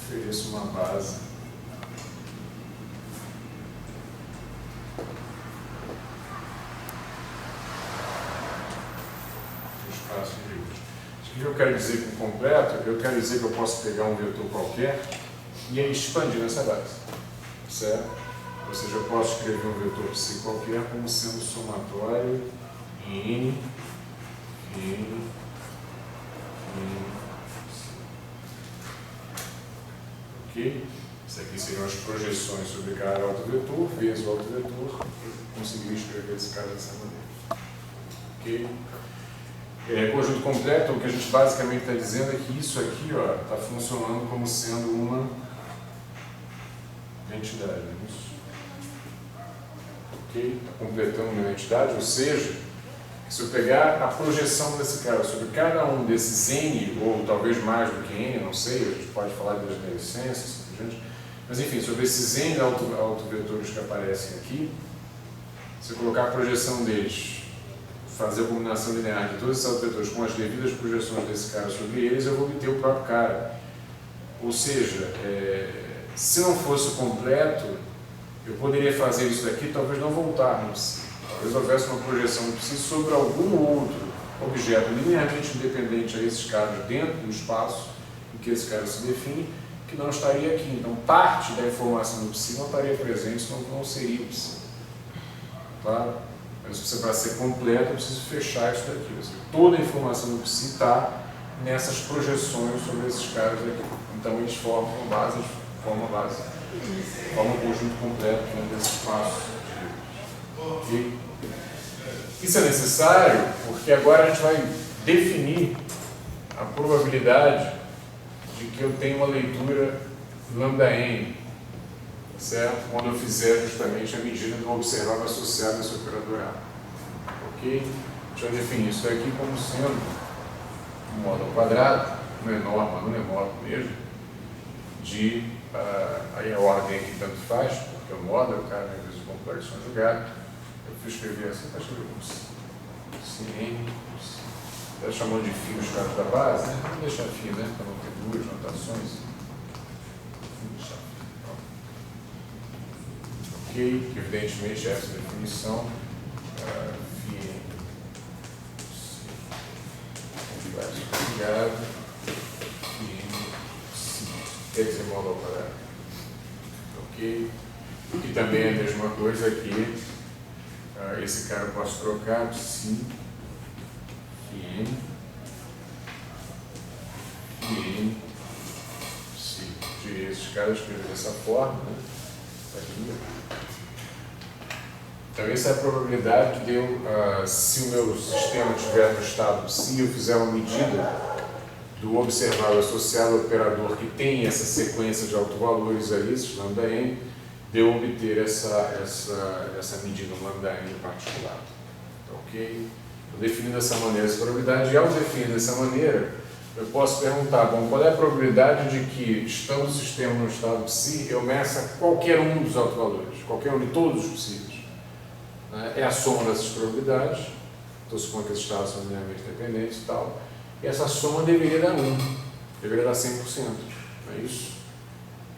ofereço uma base do espaço livre. O que eu quero dizer com completo? Eu quero dizer que eu posso pegar um vetor qualquer e aí expandir nessa base, certo? Ou seja, eu posso escrever um vetor psi qualquer como sendo somatório em n, ok? Isso aqui seriam as projeções sobre cada autovetor, vezes o autovetor, e conseguir escrever esse cara dessa maneira. Ok? Conjunto completo, o que a gente basicamente está dizendo é que isso aqui está funcionando como sendo uma identidade. Isso. Ok? Está completando uma identidade, ou seja, se eu pegar a projeção desse cara sobre cada um desses n, ou talvez mais do que n, não sei, a gente pode falar das licenças, mas enfim, sobre esses n autovetores que aparecem aqui, se eu colocar a projeção deles, fazer a combinação linear de todos esses autovetores com as devidas projeções desse cara sobre eles, eu vou obter o próprio cara. Ou seja, se não fosse completo, eu poderia fazer isso daqui, talvez não voltar no psi. Talvez houvesse uma projeção no psi sobre algum outro objeto linearmente independente a esses caras dentro do espaço em que esse cara se define, que não estaria aqui. Então, parte da informação do psi não estaria presente, senão não seria o psi. Tá? Mas para ser completo, eu preciso fechar isso daqui. Ou seja, toda a informação do psi está nessas projeções sobre esses caras aqui. Então, eles formam um conjunto completo dentro desse espaço. Okay? Isso é necessário porque agora a gente vai definir a probabilidade de que eu tenha uma leitura lambda n, certo? Quando eu fizer justamente a medida do observável associado a esse operador A. Ok? Deixa eu definir isso aqui como sendo um módulo quadrado, menor, mas não é menor mesmo, de, aí a ordem aqui tanto faz, porque o módulo, o cara vezes o complexo conjugado, eu fui escrever assim, para escrever como sin, está chamando de φ os caras da base, né? Vamos deixar φ, né? Para não ter duas notações. Ok, evidentemente essa definição φ complexo conjugado, quer dizer módulo ao quadrado. Ok? Que também é a mesma coisa aqui. Esse cara eu posso trocar psi n psi. Tirei esses caras, escrevi dessa forma, né? Aqui. Então, essa é a probabilidade de eu, se o meu sistema estiver no estado psi, eu fizer uma medida do observável associado ao operador que tem essa sequência de autovalores aí, esses lambda n, de eu obter essa medida, um lambda n em particular. Ok? Estou definindo dessa maneira essa probabilidade, e ao definir dessa maneira, eu posso perguntar, bom, qual é a probabilidade de que, estando o sistema no estado psi, eu meça qualquer um dos autovalores, qualquer um de todos os possíveis. É a soma dessas probabilidades, estou supondo que esses estados são linearmente dependentes e tal, e essa soma deveria dar 1, deveria dar 100%, não é isso?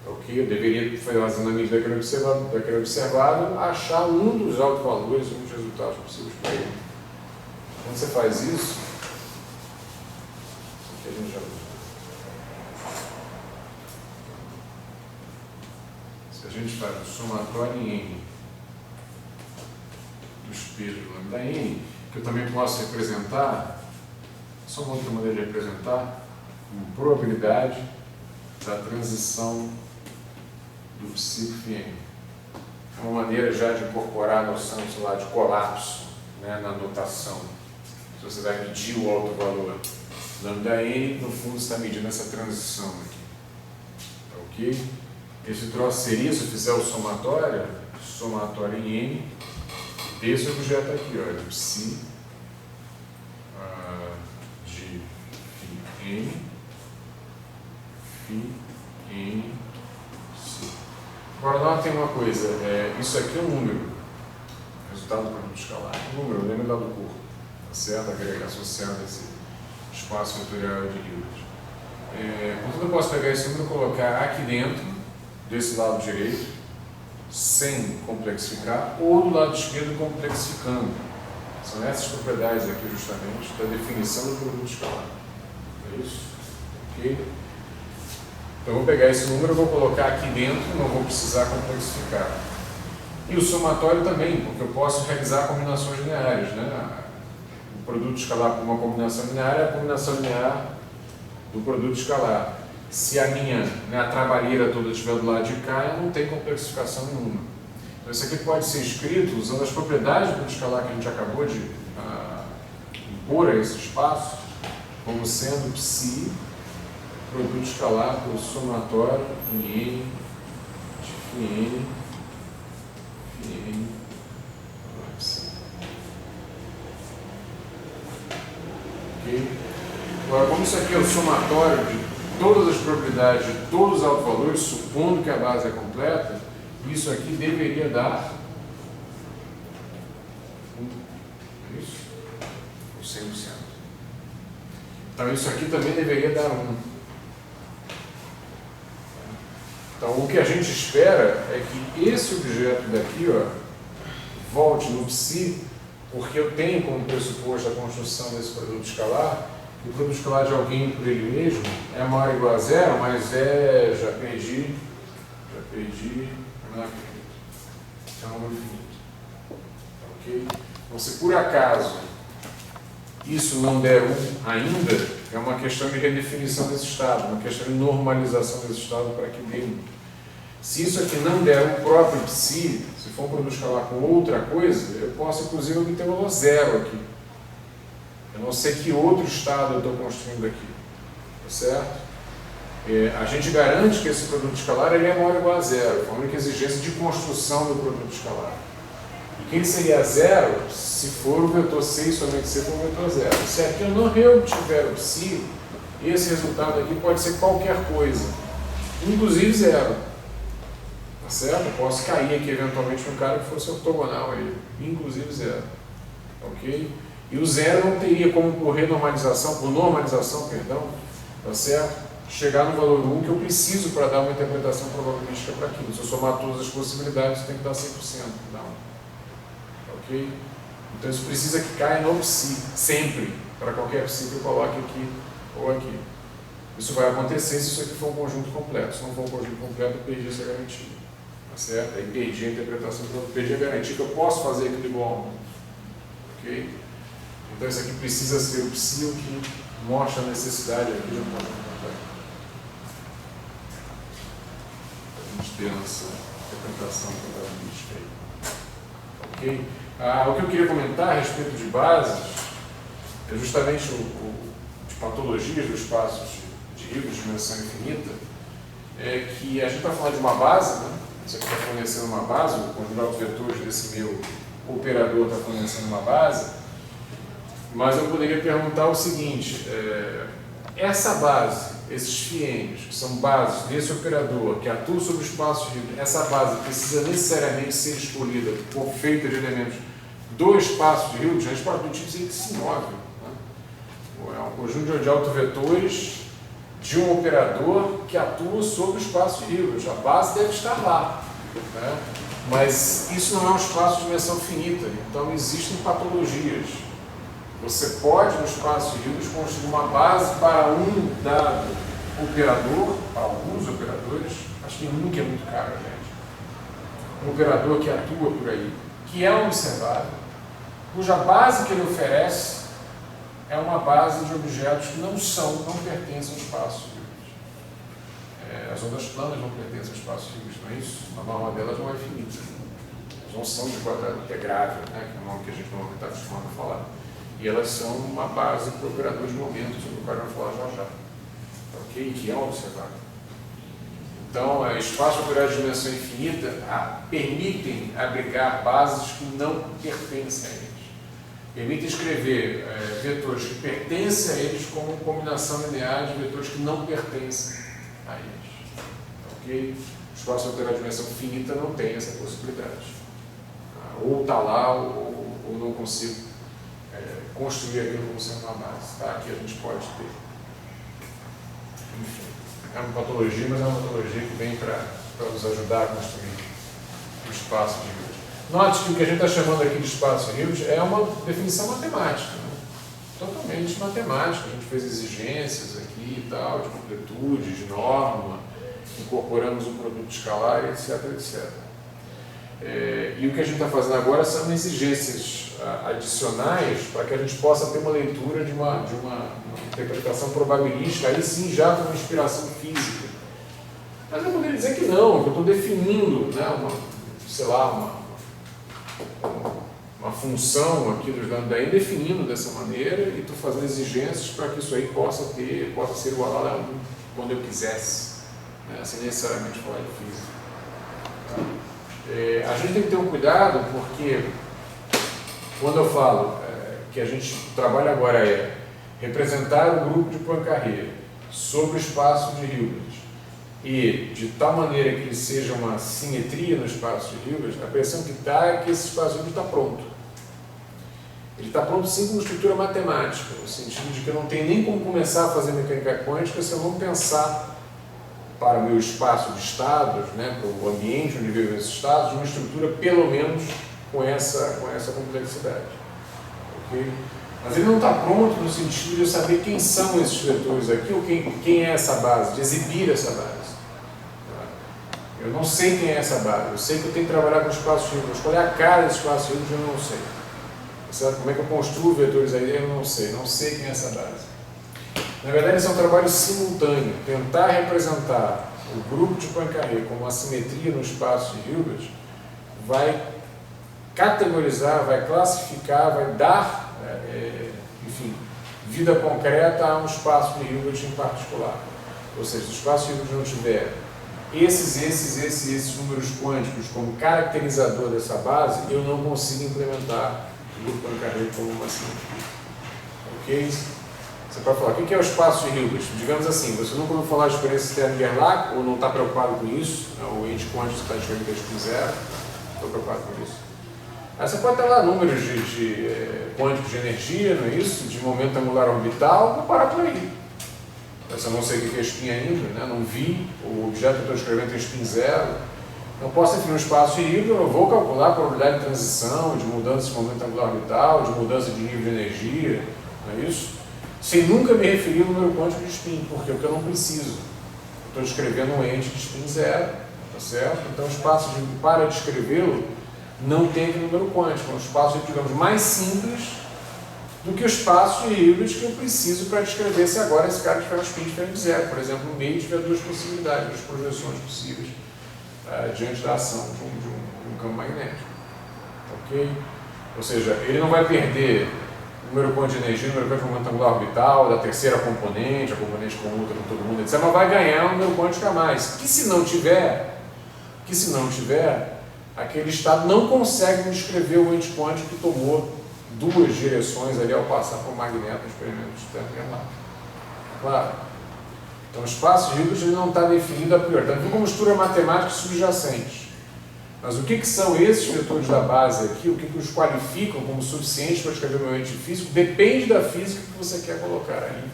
Ok? Eu deveria, fazendo a medida daquele observado, achar um dos autovalores, um dos resultados possíveis para ele. Quando você faz isso, aqui a gente já viu. Se a gente faz o somatório em n dos pesos do lambda n, que eu também posso representar, só uma outra maneira de representar, como probabilidade da transição do psi φ n. É uma maneira já de incorporar a noção, sei lá, de colapso, né, na notação. Se você vai medir o autovalor lambda n, no fundo você está medindo essa transição aqui. Ok? Esse troço seria, se eu fizer o somatório em n, desse objeto aqui, olha, psi de φ n psi. Agora notem uma coisa, isso aqui é um número, resultado do conjunto escalar, um número, lembra lá do corpo, tá certo? Associado a esse espaço vetorial de Hilbert. Portanto, eu posso pegar esse número e colocar aqui dentro, desse lado direito, sem complexificar, ou do lado esquerdo complexificando. São essas propriedades aqui justamente da definição do produto escalar. É isso? Ok? Então eu vou pegar esse número e vou colocar aqui dentro, não vou precisar complexificar. E o somatório também, porque eu posso realizar combinações lineares, né? O produto escalar por uma combinação linear é a combinação linear do produto escalar. Se a minha, né, a trabalheira toda estiver do lado de cá, não tem complexificação nenhuma. Então isso aqui pode ser escrito usando as propriedades do produto escalar que a gente acabou de impor a esse espaço, como sendo psi, produto escalar por somatório em n de n, n, psi. Ok? Agora, como isso aqui é o somatório de todas as propriedades de todos os autovalores, supondo que a base é completa, isso aqui deveria dar isso, o 100%. Então isso aqui também deveria dar 1. Então o que a gente espera é que esse objeto daqui, ó, volte no psi, porque eu tenho como pressuposto a construção desse produto escalar, que o produto escalar de alguém por ele mesmo é maior ou igual a zero, mas já perdi, não acredito. É um número finito. Ok? Então, se por acaso isso não der 1 ainda, é uma questão de redefinição desse estado, uma questão de normalização desse estado para que dê 1. Se isso aqui não der o próprio psi, se for um produto escalar com outra coisa, eu posso inclusive obter o valor zero aqui. Eu não sei que outro estado eu estou construindo aqui. Tá certo? A gente garante que esse produto escalar ele é maior ou igual a zero. Foi a única exigência de construção do produto escalar. E quem seria zero se for o vetor C e somente C for o vetor zero. Se aqui eu não reobtiver o psi, esse resultado aqui pode ser qualquer coisa, inclusive zero. Tá certo? Eu posso cair aqui eventualmente num cara que fosse ortogonal a ele, inclusive zero. Ok? E o zero não teria como por normalização, tá certo? Chegar no valor 1 que eu preciso para dar uma interpretação probabilística para aquilo. Se eu somar todas as possibilidades, tem que dar 100%. Não. Ok? Então isso precisa que caia no psi, sempre, para qualquer psi que eu coloque aqui ou aqui. Isso vai acontecer se isso aqui for um conjunto completo. Se não for um conjunto completo, eu perdi essa garantia. Tá certo? Aí perdi a interpretação, perdi a garantia que eu posso fazer aquilo igual a 1. Ok? Então isso aqui precisa ser o psi, o que mostra a necessidade aqui de um conjunto completo. A gente ter essa interpretação probabilística aí. Ok? O que eu queria comentar a respeito de bases é justamente de patologias do espaço de Hilbert de dimensão infinita, é que a gente está falando de uma base, né? Isso aqui está fornecendo uma base, o conjunto de autovetores desse meu operador está fornecendo uma base, mas eu poderia perguntar o seguinte, essa base, esses φ(n), que são bases desse operador que atuam sobre o espaço Hilbert, essa base precisa necessariamente ser escolhida ou feita de elementos do espaço de Hilbert, a gente pode dizer que se move. Né? É um conjunto de autovetores de um operador que atua sobre o espaço de Hilbert. A base deve estar lá. Né? Mas isso não é um espaço de dimensão finita, então existem patologias. Você pode, no espaço de Hilbert, construir uma base para um dado operador, para alguns operadores, acho que um que é muito caro, gente. Um operador que atua por aí, que é observável, cuja base que ele oferece é uma base de objetos que não pertencem ao espaço de Hilbert. As ondas planas não pertencem ao espaço de Hilbert, não é isso? A norma delas não é finita. Elas não são de quadrado integrável, né? Que é o nome que a gente normalmente está acostumado a falar. E elas são uma base para o operador de momento, sobre o qual eu vou falar já. Ok? Que é observável. Então, espaços operários de dimensão infinita permitem abrigar bases que não pertencem a eles. Permitem escrever vetores que pertencem a eles como combinação linear de vetores que não pertencem a eles. Ok? O espaço operário de dimensão finita não tem essa possibilidade. Ou está lá, ou não consigo construir aquilo como sendo uma base. Tá? Aqui a gente pode ter. é uma patologia, mas é uma patologia que vem para nos ajudar a construir o espaço de Hilbert. Note que o que a gente está chamando aqui de espaço de Hilbert é uma definição matemática, né? Totalmente matemática. A gente fez exigências aqui e tal, de completude, de norma, incorporamos um produto escalar, etc, etc. E o que a gente está fazendo agora são exigências adicionais para que a gente possa ter uma leitura de uma interpretação probabilística, aí sim já com uma inspiração física. Mas eu poderia dizer que não, que eu estou definindo, né, uma função aqui dos lambda definindo dessa maneira e estou fazendo exigências para que isso aí possa ser o H quando eu quisesse, né, sem necessariamente falar de física. A gente tem que ter um cuidado porque quando eu falo que a gente trabalha agora é representar o grupo de Poincaré sobre o espaço de Hilbert e de tal maneira que ele seja uma simetria no espaço de Hilbert, a impressão que dá é que esse espaço de Hilbert está pronto. Ele está pronto sim como estrutura matemática, no sentido de que eu não tenho nem como começar a fazer mecânica quântica se eu não pensar para o meu espaço de estados, né, para o ambiente onde vivem esses estados, uma estrutura pelo menos com essa complexidade. Okay? Mas ele não está pronto no sentido de eu saber quem são esses vetores aqui ou quem é essa base, de exibir essa base. Eu não sei quem é essa base, eu sei que eu tenho que trabalhar com o espaço Hilbert, escolher a cara desse espaço Hilbert, eu não sei. Certo? Como é que eu construo vetores aí, eu não sei quem é essa base. Na verdade, esse é um trabalho simultâneo, tentar representar o grupo de Poincaré como uma simetria no espaço de Hilbert vai categorizar, vai classificar, vai dar, enfim, vida concreta a um espaço de Hilbert em particular. Ou seja, se o espaço de Hilbert não tiver esses números quânticos como caracterizador dessa base, eu não consigo implementar o grupo Poincaré como uma simetria. Ok? Você pode falar, o que é o espaço de Hilbert? Digamos assim, você nunca ouviu falar de experiência Stern-Gerlach, ou não está preocupado com isso, né? O ente quântico está descrevendo que é zero, estou preocupado com isso. Aí você pode ter lá números quânticos de energia, não é isso? De momento angular orbital, vou parar por aí. Mas eu não sei o que é spin ainda, né? Não vi, o objeto que eu estou escrevendo tem spin zero. Não posso definir um espaço de Hilbert, eu vou calcular a probabilidade de transição, de mudança de momento angular orbital, de mudança de nível de energia, não é isso? Sem nunca me referir ao número quântico de spin, porque é o que eu não preciso. Estou descrevendo um ente de spin zero, tá certo? Então o espaço para descrevê-lo não tem número quântico, é um espaço, digamos, mais simples do que o espaço de Hilbert que eu preciso para descrever se agora esse cara tiver um spin diferente de zero. Por exemplo, no meio tiver duas possibilidades, duas projeções possíveis diante da ação de um campo magnético. Ok? Ou seja, ele não vai perder número quântico de energia, número quântico de momento angular orbital, da terceira componente, a componente commuta com todo mundo, etc. Mas vai ganhar um número quântico a mais. Que se não tiver, aquele estado não consegue descrever o ente quântico que tomou duas direções ali ao passar por um magneto no experimento de Stern-Gerlach. Claro. Então o espaço de Hilbert não está definido a priori. Está definido como estrutura matemática subjacente. Mas o que são esses vetores da base aqui, o que os qualificam como suficientes para descrever o meu ente físico, depende da física que você quer colocar ali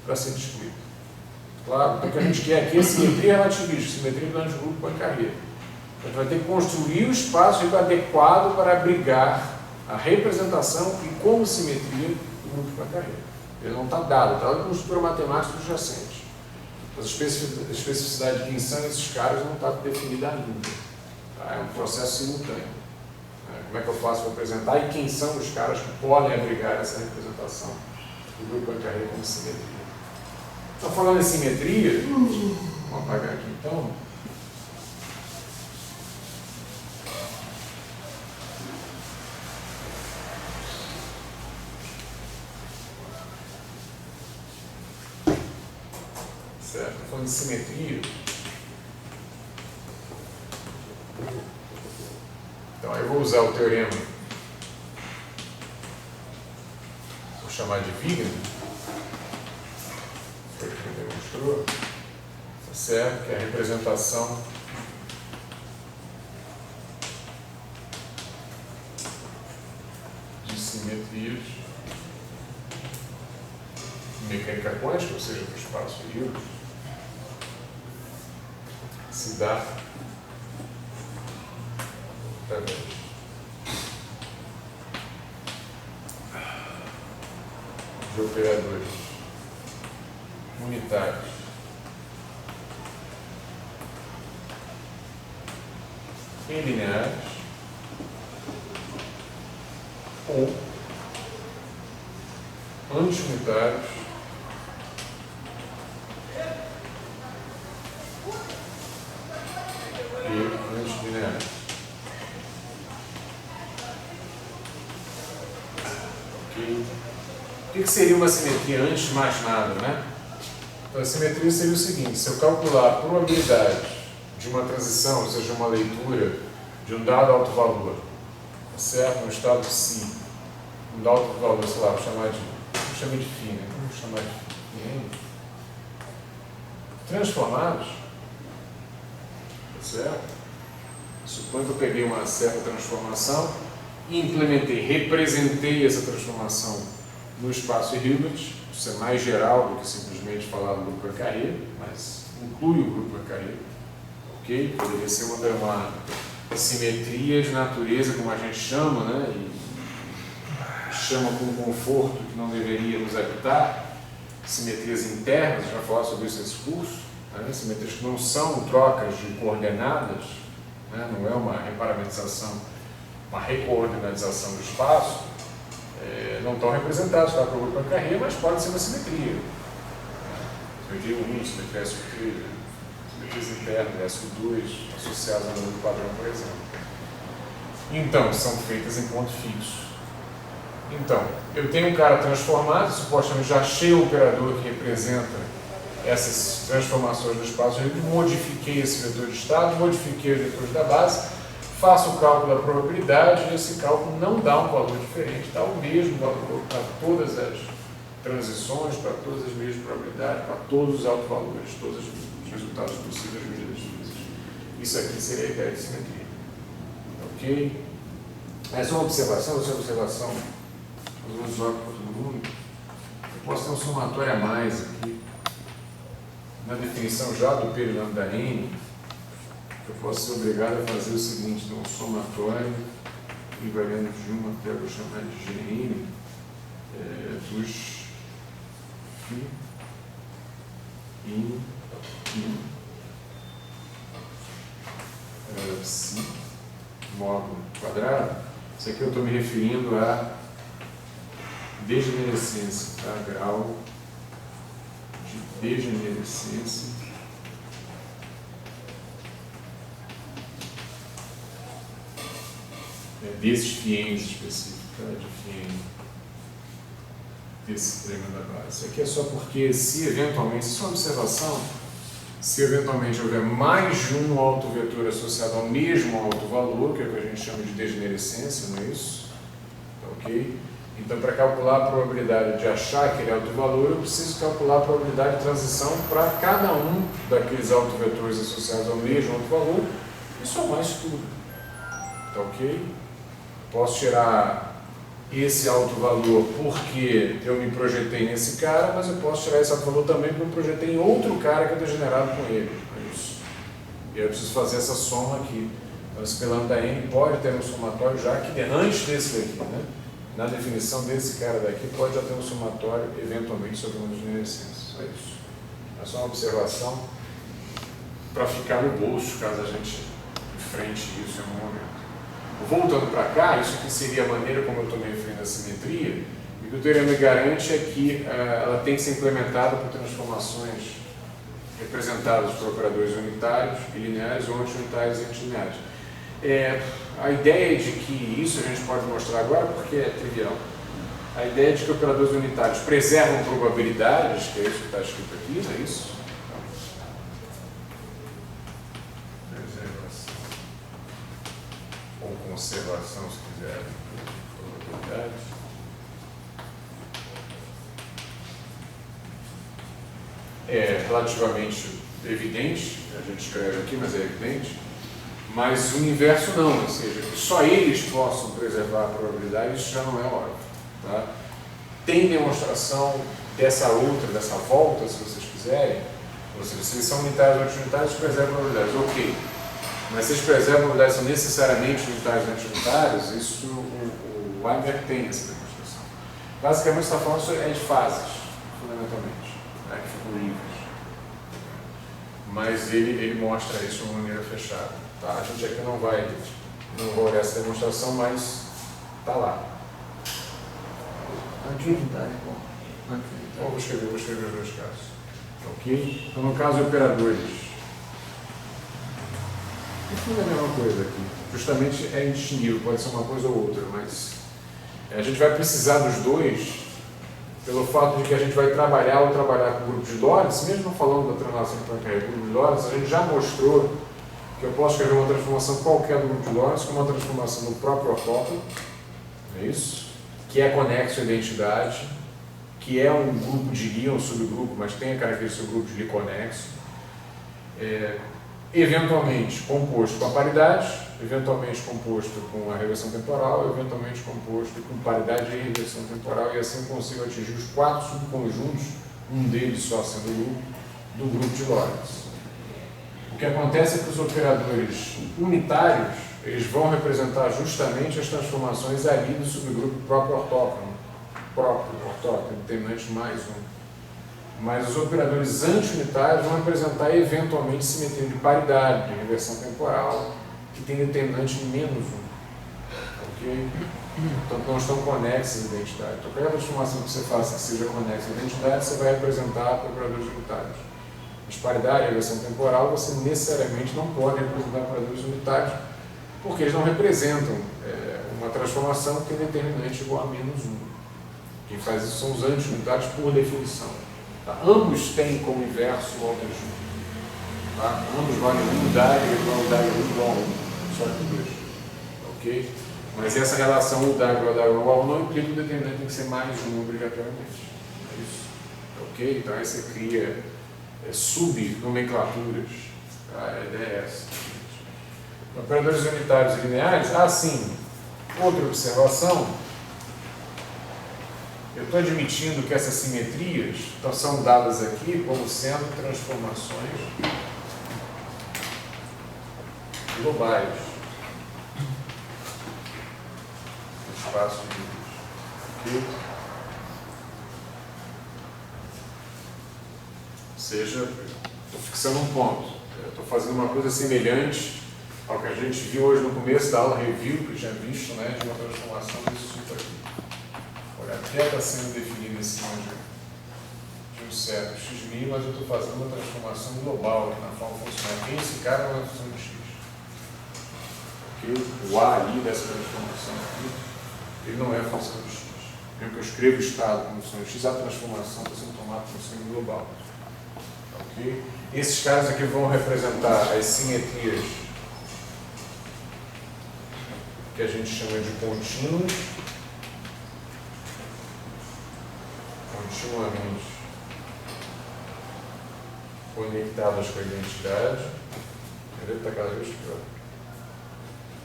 para ser descrito. Claro, então o que a gente quer aqui é simetria relativista, simetria do grupo Poincaré. A gente vai ter que construir o espaço adequado para abrigar a representação e como simetria do grupo Poincaré. Ele não está dado, está dado como estrutura matemática subjacente. Mas a especificidade de quem são esses caras não está definida ainda. É um processo simultâneo. Como é que eu faço para apresentar e quem são os caras que podem abrigar essa representação do grupo Poincaré como simetria? Então, falando em simetria, vamos apagar aqui então. Certo? Falando de simetria. Então, eu vou usar o teorema, vou chamar de Wigner, foi o que ele demonstrou, tá certo? Que é a representação de simetrias em mecânica quântica, ou seja, do espaço de Hilbert, se dá através de operadores unitários e lineares ou anti-unitários e antilineares. Ok? O que seria uma simetria antes de mais nada, né? Então, a simetria seria o seguinte: se eu calcular a probabilidade de uma transição, ou seja, uma leitura de um dado alto valor, certo? No estado psi, um dado alto valor, sei lá, vou chamar de φ, né? Vamos chamar de φ, transformados, certo? Suponho que eu peguei uma certa transformação e implementei, representei essa transformação no espaço Hilbert. Isso é mais geral do que simplesmente falar do grupo Poincaré, mas inclui o grupo Poincaré, ok? Poderia ser uma simetria de natureza, como a gente chama, né? E chama com conforto que não deveria nos habitar, simetrias internas, já falar sobre isso nesse curso, né? Simetrias que não são trocas de coordenadas, né? Não é uma reparamentização, uma recoordinatização do espaço, não estão representados pelo grupo Poincaré, mas pode ser uma simetria. Simetria 1, simetria S3, simetrias internas, S2, associadas ao número padrão, por exemplo. Então, são feitas em ponto fixo. Então, eu tenho um cara transformado, supostamente já achei um operador que representa essas transformações do espaço, eu modifiquei esse vetor de estado, modifiquei os vetores da base, faço o cálculo da probabilidade e esse cálculo não dá um valor diferente, dá o mesmo valor para todas as transições, para todas as mesmas probabilidades, para todos os autovalores, todos os resultados possíveis medidas físicas. Isso aqui seria a ideia de simetria. Ok? Essa é uma observação, os olhos para todo mundo. Eu posso ter um somatório a mais aqui, na definição já do P lambda N, eu posso ser obrigado a fazer o seguinte: então, um somatório invariando de 1 até, eu vou chamar de GN, dos φ, in, psi, módulo quadrado. Isso aqui eu estou me referindo a degenerescência, tá? Grau de degenerescência desses fiéis específicos, tá? De fiéis desse treino da base. Isso aqui é só porque, se eventualmente, isso é uma observação, se eventualmente houver mais de um autovetor associado ao mesmo autovalor, que é o que a gente chama de degenerescência, não é isso? Tá, ok? Então, para calcular a probabilidade de achar aquele autovalor, eu preciso calcular a probabilidade de transição para cada um daqueles autovetores associados ao mesmo autovalor e somar isso tudo. Tá, ok? Posso tirar esse autovalor porque eu me projetei nesse cara, mas eu posso tirar esse autovalor também porque eu me projetei em outro cara que eu estou generado com ele. É isso. E eu preciso fazer essa soma aqui. Então, esse P lambda N pode ter um somatório já que antes desse daqui, né? Na definição desse cara daqui, pode já ter um somatório, eventualmente, sobre uma degenerescência. É isso. É só uma observação para ficar no bolso, caso a gente enfrente isso em algum momento. Voltando para cá, isso aqui seria a maneira como eu estou me referindo à simetria, e o que o teorema garante é que ela tem que ser implementada por transformações representadas por operadores unitários e lineares ou anti-unitários e antilineares. A ideia de que isso a gente pode mostrar agora porque é trivial. A ideia de que operadores unitários preservam probabilidades, que é isso que está escrito aqui, não é isso? Preservação ou conservação, se quiser, probabilidades. É relativamente evidente, a gente escreve aqui, mas é evidente. Mas o inverso não, ou seja, que só eles possam preservar a probabilidade, isso já não é óbvio. Tá? Tem demonstração dessa outra, dessa volta, se vocês quiserem, Ou seja, se eles são unitários ou anti-unitários, eles preservam probabilidades. Ok. Mas se eles preservam probabilidades são necessariamente unitários ou anti-unitários, isso o Weinberg tem essa demonstração. Basicamente, está falando de fases, fundamentalmente, né, que ficam livres. Mas ele mostra isso de uma maneira fechada. Tá? A gente aqui não vai olhar essa demonstração, mas está lá. Anti-unitário, bom. Então, vou escrever os dois casos. Ok? Então, no caso de operadores, isso é a mesma coisa aqui. Justamente é indistinguível, pode ser uma coisa ou outra, mas a gente vai precisar dos dois pelo fato de que a gente vai trabalhar com grupos de Lorentz, mesmo não falando da translação de Poincare grupo de Lorentz, a gente já mostrou que eu posso escrever uma transformação qualquer do grupo de Lorentz como uma transformação do próprio ortógono, é isso? Que é conexo à identidade, que é um grupo de Lie, um subgrupo, mas tem a característica do grupo de Lie conexo, eventualmente composto com a paridade, eventualmente composto com a reversão temporal, eventualmente composto com paridade e reversão temporal, e assim eu consigo atingir os 4 subconjuntos, um deles só sendo do grupo de Lorentz. O que acontece é que os operadores unitários eles vão representar justamente as transformações ali do subgrupo próprio ortógono, determinante mais um. Mas os operadores anti-unitários vão representar eventualmente simetria de paridade, de reversão temporal, que tem determinante menos um. Ok? Então não estão conexas à identidade. Então, qualquer transformação que você faça que seja conexa à identidade, você vai representar operadores unitários. Mas paridade e reversão temporal, você necessariamente não pode representar operadores unitários, porque eles não representam uma transformação que tem determinante igual a menos um. Quem faz isso são os anti-unitários por definição. Tá? Ambos têm como inverso o alter junto. Tá? Ambos valem 1 Dagger igual a 1, só que 2. Ok? Mas essa relação o Dagger igual a 1 não implica o determinante tem que ser mais um obrigatoriamente. É isso. Ok? Então aí você cria subnomenclaturas. Tá? A ideia é essa. Operadores unitários e lineares, sim. Outra observação. Eu estou admitindo que essas simetrias são dadas aqui como sendo transformações globais no espaço de livros. Ou seja, estou fixando um ponto. Estou fazendo uma coisa semelhante ao que a gente viu hoje no começo da aula review, que já visto, né, de uma transformação desse tipo aqui. Olha, até está sendo definido em cima de um certo x', mas eu estou fazendo uma transformação global aqui na forma funcional. Esse cara é uma função de x. Okay? O A ali dessa transformação aqui, ele não é função de x. Mesmo que eu escreva o estado como função de x, a transformação está sendo tomada como função global. Okay? Esses caras aqui vão representar as simetrias que a gente chama de contínuos, continuamente conectadas com a identidade. Ele está cada vez pior.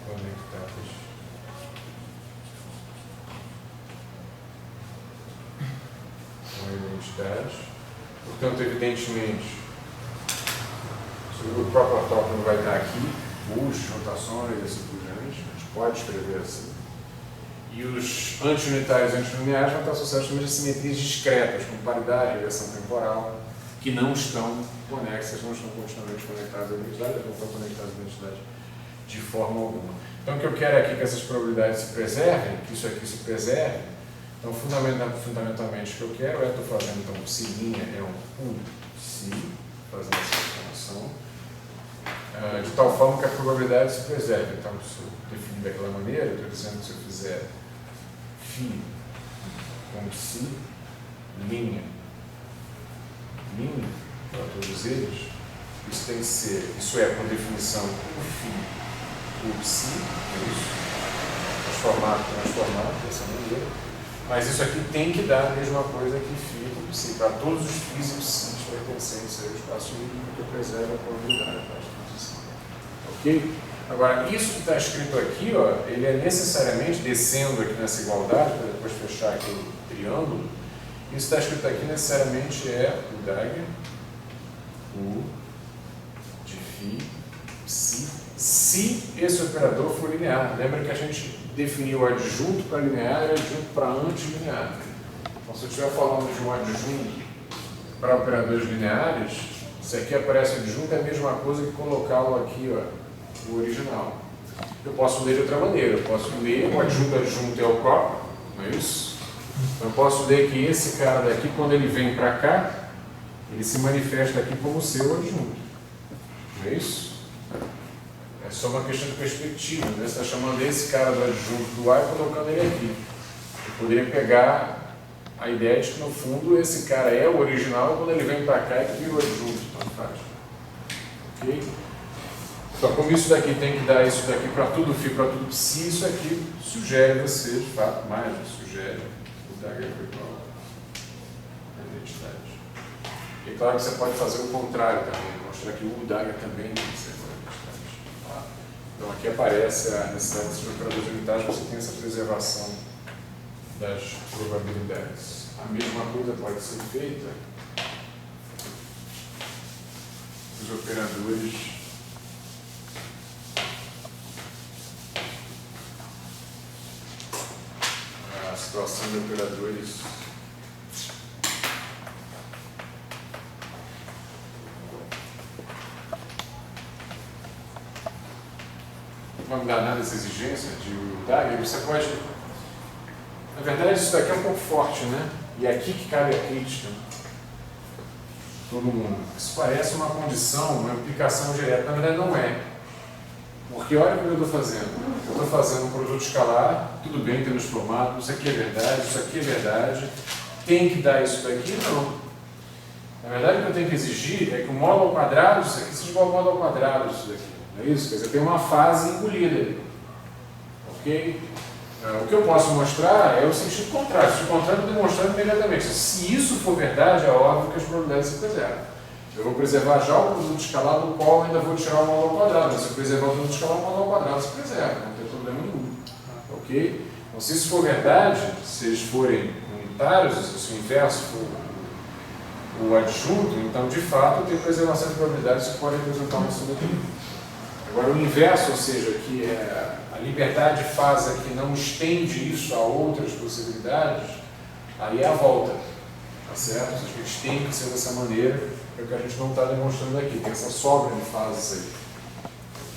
Conectadas com a identidade. Portanto, evidentemente, o próprio ortógono vai estar aqui, push, rotações e assim por diante. A gente pode escrever assim. E os anti-unitários e anti-lineares vão estar associados também a simetrias discretas, como paridade e reversão temporal, que não estão conexas, não estão continuamente conectadas à identidade, não estão conectadas à identidade de forma alguma. Então, o que eu quero aqui é que essas probabilidades se preservem, que isso aqui se preserve. Então, fundamentalmente, o que eu quero estou fazendo, então, psi' é um psi, fazendo essa transformação, de tal forma que a probabilidade se preserve. Então, se eu definir daquela maneira, eu estou dizendo que se eu fizer φ com psi, linha, para todos eles, isso tem que ser, isso é, por definição, o φ, o psi, é isso, transformar dessa maneira, mas isso aqui tem que dar a mesma coisa que φ com psi, para todos os φ's e psi's pertencentes ao espaço livre que preserva a probabilidade. Ok? Agora, isso que está escrito aqui, ó, ele é necessariamente, descendo aqui nessa igualdade, para depois fechar aqui o triângulo, isso está escrito aqui necessariamente é o Dagger, o de φ, psi, se esse operador for linear. Lembra que a gente definiu o adjunto para linear e adjunto para antilinear. Então, se eu estiver falando de um adjunto para operadores lineares, se aqui aparece o adjunto, é a mesma coisa que colocá-lo aqui, ó, o original. Eu posso ler de outra maneira. Eu posso ler o adjunto é o próprio, não é isso? Então, eu posso ler que esse cara daqui, quando ele vem para cá, ele se manifesta aqui como seu adjunto. Não é isso? É só uma questão de perspectiva, né? Você está chamando esse cara do adjunto do A e colocando ele aqui. Eu poderia pegar a ideia de que, no fundo, esse cara é o original e quando ele vem para cá é que vira o adjunto. Então faz. Ok? Então, como isso daqui tem que dar isso daqui para tudo φ, para tudo psi, isso aqui sugere você, de fato, mais sugere o Dagger igual a identidade. E claro que você pode fazer o contrário também, mostrar que o Dagger também tem que ser igual a identidade. Tá? Então aqui aparece a necessidade de operadores unitários, você tem essa preservação das probabilidades. A mesma coisa pode ser feita dos operadores a situação de operadores vamos dar nada dessa exigência de Dagger, você pode. Na verdade, isso daqui é um pouco forte, né? E é aqui que cabe a crítica. Todo mundo. Isso parece uma condição, uma implicação direta. Na verdade, não é. Porque olha o que eu estou fazendo. Eu estou fazendo um produto escalar, tudo bem, temos formado, isso aqui é verdade, isso aqui é verdade. Tem que dar isso daqui? Não. Na verdade, o que eu tenho que exigir é que o módulo ao quadrado, isso aqui seja igual ao módulo ao quadrado, isso daqui. Não é isso? Quer dizer, tem uma fase engolida. Ok? O que eu posso mostrar é o sentido contrário. O sentido contrário eu estou demonstrando imediatamente. Se isso for verdade, é óbvio que as probabilidades se preservam. Eu vou preservar já o produto escalar do qual ainda vou tirar o módulo ao quadrado. Mas se eu preservar o produto escalar, o módulo ao quadrado se preserva. Não tem problema nenhum. Ok? Então, se isso for verdade, se eles forem unitários, se o inverso for o adjunto, então, de fato, eu tenho preservação de probabilidades que podem representar uma simetria. Agora, o inverso, ou seja, que é a liberdade faz aqui não estende isso a outras possibilidades, aí é a volta, tá certo? Ou seja, eles têm que ser dessa maneira, é o que a gente não está demonstrando aqui, tem essa sobra de fases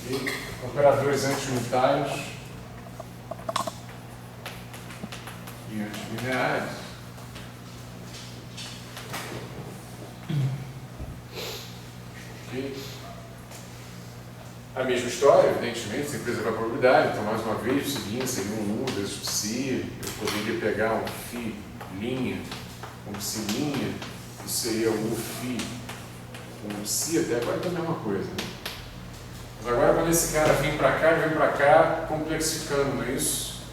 aí. Okay? Operadores anti-unitários e antilineares. Ok? A mesma história, evidentemente, sem preservar a probabilidade. Então, mais uma vez, o seguinte seria um U vezes psi. Eu poderia pegar um φ' um psi', isso seria um φ, um psi, até agora é a mesma coisa. Né? Mas agora, quando esse cara vem para cá, ele vem para cá complexificando, não é isso?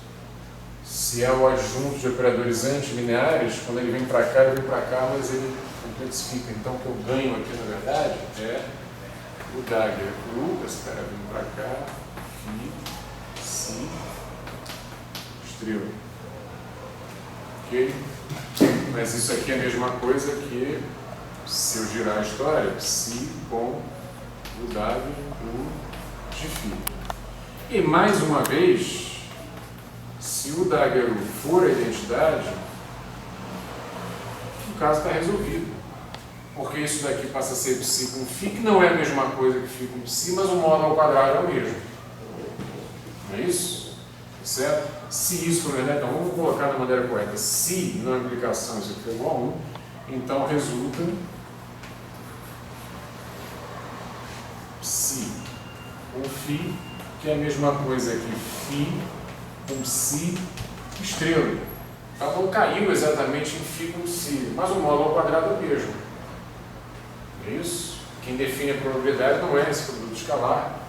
Se é o adjunto de operadores antilineares, quando ele vem para cá, ele vem para cá, mas ele complexifica. Então, o que eu ganho aqui, na verdade, é o Dagger cru, esse cara vem para cá, φ, psi, estrela. Ok? Mas isso aqui é a mesma coisa que, se eu girar a história, psi com o Dagger cru de φ. E mais uma vez, se o Dagger for a identidade, o caso está resolvido. Porque isso daqui passa a ser psi com φ, que não é a mesma coisa que φ com psi, mas o módulo ao quadrado é o mesmo. Não é isso? Certo? Se isso for verdade, então vamos colocar da maneira correta. Se na implicação isso aqui é igual a 1, então resulta psi com φ, que é a mesma coisa que φ com psi estrela. Então não caiu exatamente em φ com psi, mas o módulo ao quadrado é o mesmo. É isso? Quem define a probabilidade não é esse produto escalar,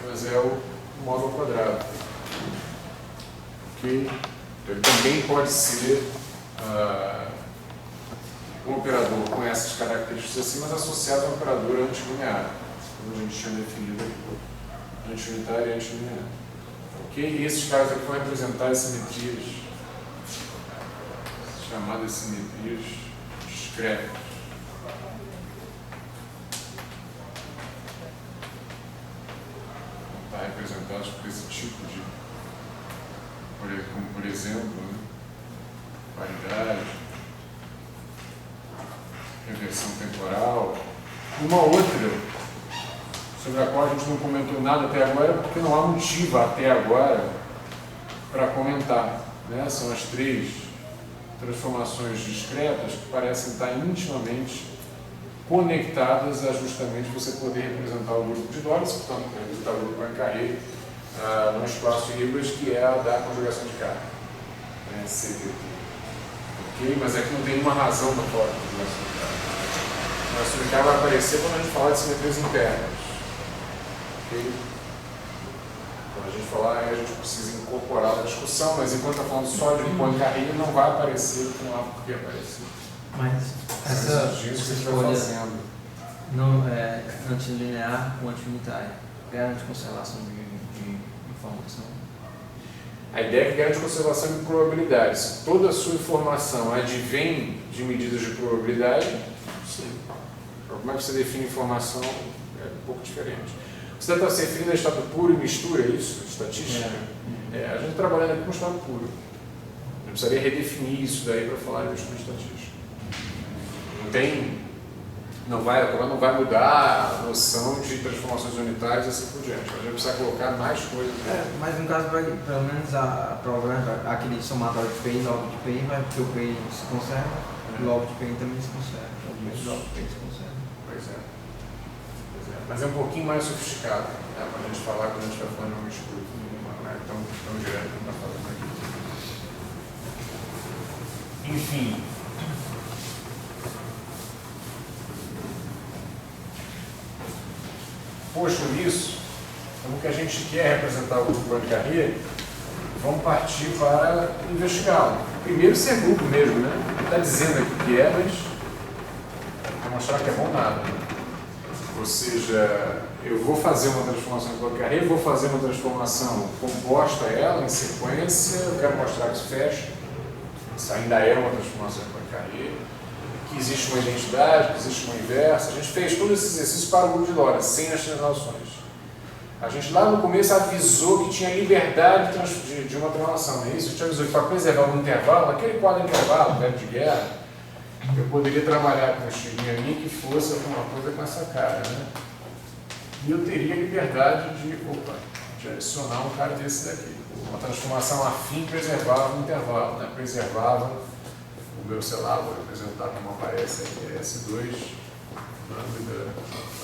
mas é o módulo ao quadrado. Ok? Então, ele também pode ser um operador com essas características assim, mas associado a um operador antilinear, como a gente tinha definido aqui. Antilinear e antilinear. Ok? E esses caras aqui vão representar as simetrias, chamadas simetrias discretas. representados por esse tipo de, como por exemplo, né, paridade, reversão temporal. Uma outra, sobre a qual a gente não comentou nada até agora, porque não há motivo até agora para comentar, né? São as 3 transformações discretas que parecem estar intimamente conectadas a justamente você poder representar o grupo de Lorentz, portanto, representar o grupo Poincaré no espaço de Hilbert, que é a da conjugação de carga, né? CTT. Ok? Mas aqui não tem nenhuma razão para falar de conjugação de carga. A conjugação de carga vai aparecer quando a gente falar de simetrias internas. Ok? Quando a gente falar, a gente precisa incorporar na discussão, mas enquanto está falando só de Poincaré, não vai aparecer, não há por que aparecer. Mas essa escolha não é antilinear ou antilinear, garante conservação de informação. A ideia é que garante conservação de probabilidade. Se toda a sua informação advém de medidas de probabilidade, sim. Como é que você define informação é um pouco diferente. Você está se referindo a estado puro e mistura, é isso? Estatística? A gente trabalhando aqui com estado puro. Eu precisaria redefinir isso daí para falar de mistura estatística. Não vai mudar a noção de transformações unitárias e assim por diante. A gente precisa colocar mais coisas. Mas no caso, pelo menos a prova, aquele somatório de PI, log de PI, vai porque o PI se conserva, o log de PI também se conserva. O log de PI se conserva. Pois é. Mas é um pouquinho mais sofisticado, né, para a gente falar quando a gente vai falando de uma mistura. Não é tão direto como está falando aqui. Enfim. Posto isso, como que a gente quer representar o grupo Poincaré, vamos partir para investigá-lo. Primeiro, ser grupo mesmo, né? Está dizendo aqui que é, mas para mostrar que é bom nada. Ou seja, eu vou fazer uma transformação de Poincaré, vou fazer uma transformação composta a ela, em sequência, eu quero mostrar que isso fecha. Isso ainda é uma transformação de Poincaré. Que existe uma identidade, que existe uma inversa. A gente fez todo esse exercício para o grupo de Lorentz, sem as translações. A gente lá no começo avisou que tinha liberdade de uma translação, não é isso? A gente avisou que para preservar um intervalo, aquele quadro intervalo, velho de guerra, eu poderia trabalhar com um estilinho ali que fosse alguma coisa com essa cara, né? E eu teria liberdade de adicionar um cara desse daqui. Uma transformação afim preservava o intervalo, né? Preservava o meu, sei lá, vou representar como aparece aqui, S2, lambda,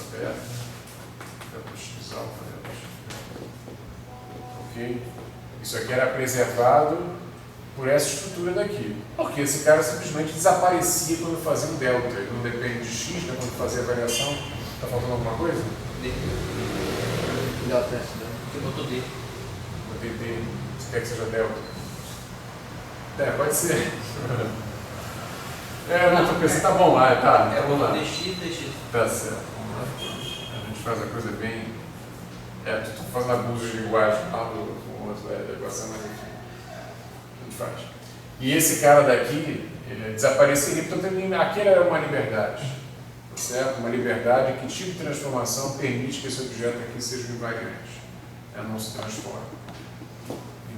aberta, x alfa, ok? Isso aqui era preservado por essa estrutura daqui, porque esse cara simplesmente desaparecia quando fazia um delta, ele não depende de x, né, quando fazia a variação. Está faltando alguma coisa? D. Delta, você botou D. Botei D, você quer que seja delta? Pode ser. Não, estou pensando, tá bom lá, tá. Vamos lá. DX. Tá certo, vamos lá. A gente faz a coisa bem. Estou fazendo abuso de linguagem com outro da equação, mas enfim. A gente faz. E esse cara daqui, ele desapareceria, portanto, aqui era uma liberdade. Certo? Uma liberdade, que tipo de transformação permite que esse objeto aqui seja invariante. Não se transforma.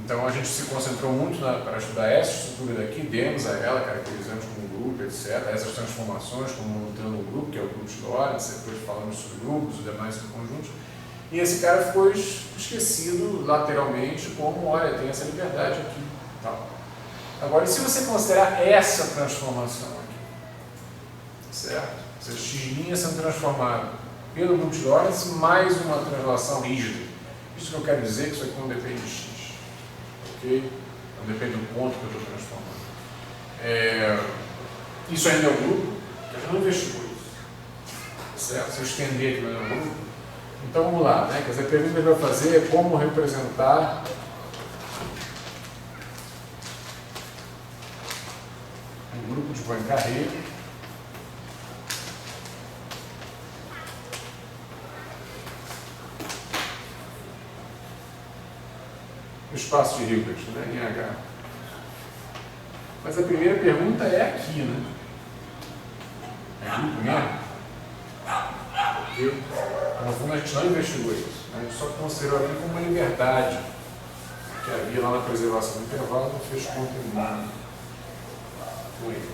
Então a gente se concentrou muito para estudar essa estrutura daqui, demos a ela, caracterizamos como grupo, etc. Essas transformações, como montando um grupo, que é o grupo de Lorentz, depois falamos sobre grupos, os demais subconjuntos. E esse cara ficou esquecido lateralmente como, olha, tem essa liberdade aqui. Tal. Agora, e se você considerar essa transformação aqui? Certo? Essa x' sendo transformada pelo grupo de Lorentz mais uma translação rígida. Isso que eu quero dizer, que isso aqui não depende de x. Ok? Não depende do ponto que eu estou transformando. Isso ainda é um grupo, que a gente não investigou isso. Certo? Se eu estender aqui no grupo. Então vamos lá, né? Quer dizer, a pergunta que ele vai fazer é como representar um grupo de Poincaré o espaço de Hilbert, né, em H. Mas a primeira pergunta é aqui, né? É grupo mesmo? Ok? No fundo, a gente não investigou isso. A gente só considerou ali como uma liberdade que havia lá na preservação do intervalo, não fez conta nenhuma com ele.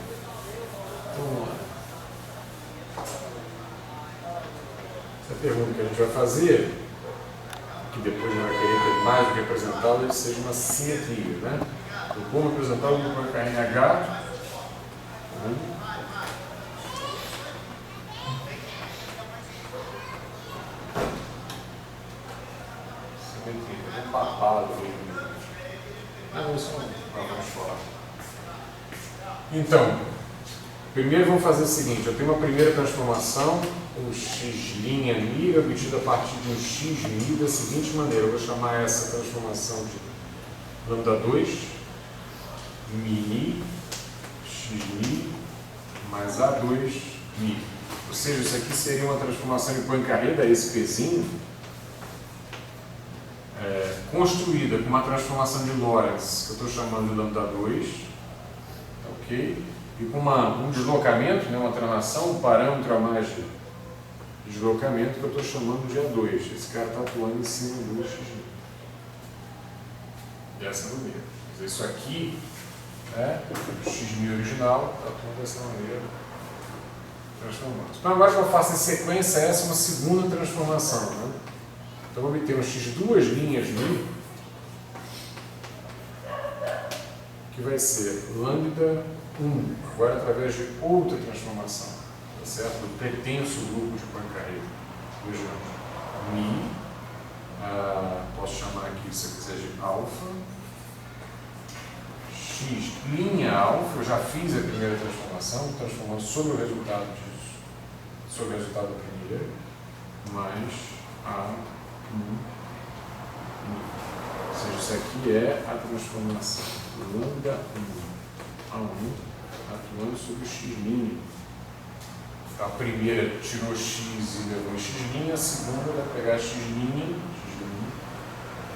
Então, vamos lá. Essa pergunta que a gente vai fazer, que depois não vai querer ter mais do que apresentá-lo, seja uma simetria, né? Então, como apresentar o grupo H em H, simetria, um papado aí. Não, isso não vamos falar. Então, primeiro vamos fazer o seguinte, eu tenho uma primeira transformação, o x'mi obtido a partir de um xmi da seguinte maneira, eu vou chamar essa transformação de lambda 2, mi, xmi, mais A2, mi. Ou seja, isso aqui seria uma transformação de Poincaré, daí esse pezinho, construída com uma transformação de Lorentz, que eu estou chamando de lambda 2, ok? E com um deslocamento, né, uma translação, um parâmetro a mais de deslocamento que eu estou chamando de A2. Esse cara está atuando em cima do x. Dessa maneira. Isso aqui é o x original, está atuando dessa maneira, transformando. Então agora que eu faço em sequência, essa é uma segunda transformação. Né? Então eu vou obter um x duas linhas mi, que vai ser lambda 1, agora através de outra transformação, tá certo? Do pretenso grupo de Poincaré. Vejamos, mi, posso chamar aqui, se eu quiser, de alfa, x linha alfa, eu já fiz a primeira transformação, transformando sobre o resultado disso, sobre o resultado da primeira, mais A1 mi. Ou seja, isso aqui é a transformação lambda 1 A1 atuando sobre o x'. A primeira tirou x e levou x', a segunda vai pegar x', e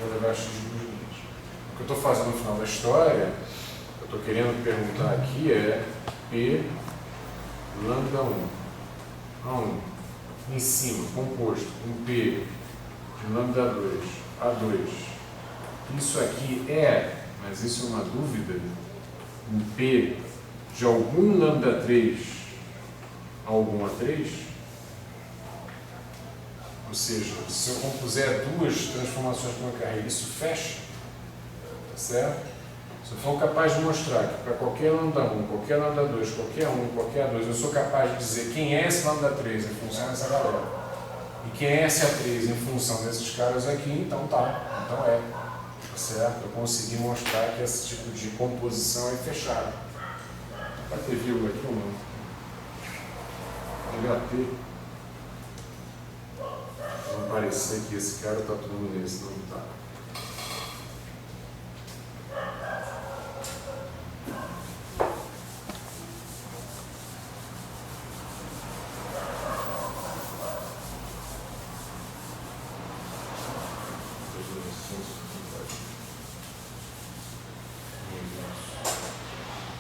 vai levar x duas linhas. O que eu estou fazendo no final da história, eu estou querendo perguntar aqui é P lambda 1 A1 em cima, composto com P de lambda 2 A2. Isso aqui mas isso é uma dúvida, um P de algum lambda 3 a algum A3, ou seja, se eu compuser duas transformações de Poincaré, isso fecha, certo? Se eu for capaz de mostrar que para qualquer lambda 1, qualquer lambda 2, qualquer 1, qualquer A2, eu sou capaz de dizer quem é esse lambda 3 em função dessa galera, e quem é esse A3 em função desses caras aqui, então tá, então certo? Eu consegui mostrar que esse tipo de composição é fechado. Vai ter vírgula aqui ou não? HT. Vai parecer que esse cara está tomando nesse, não está.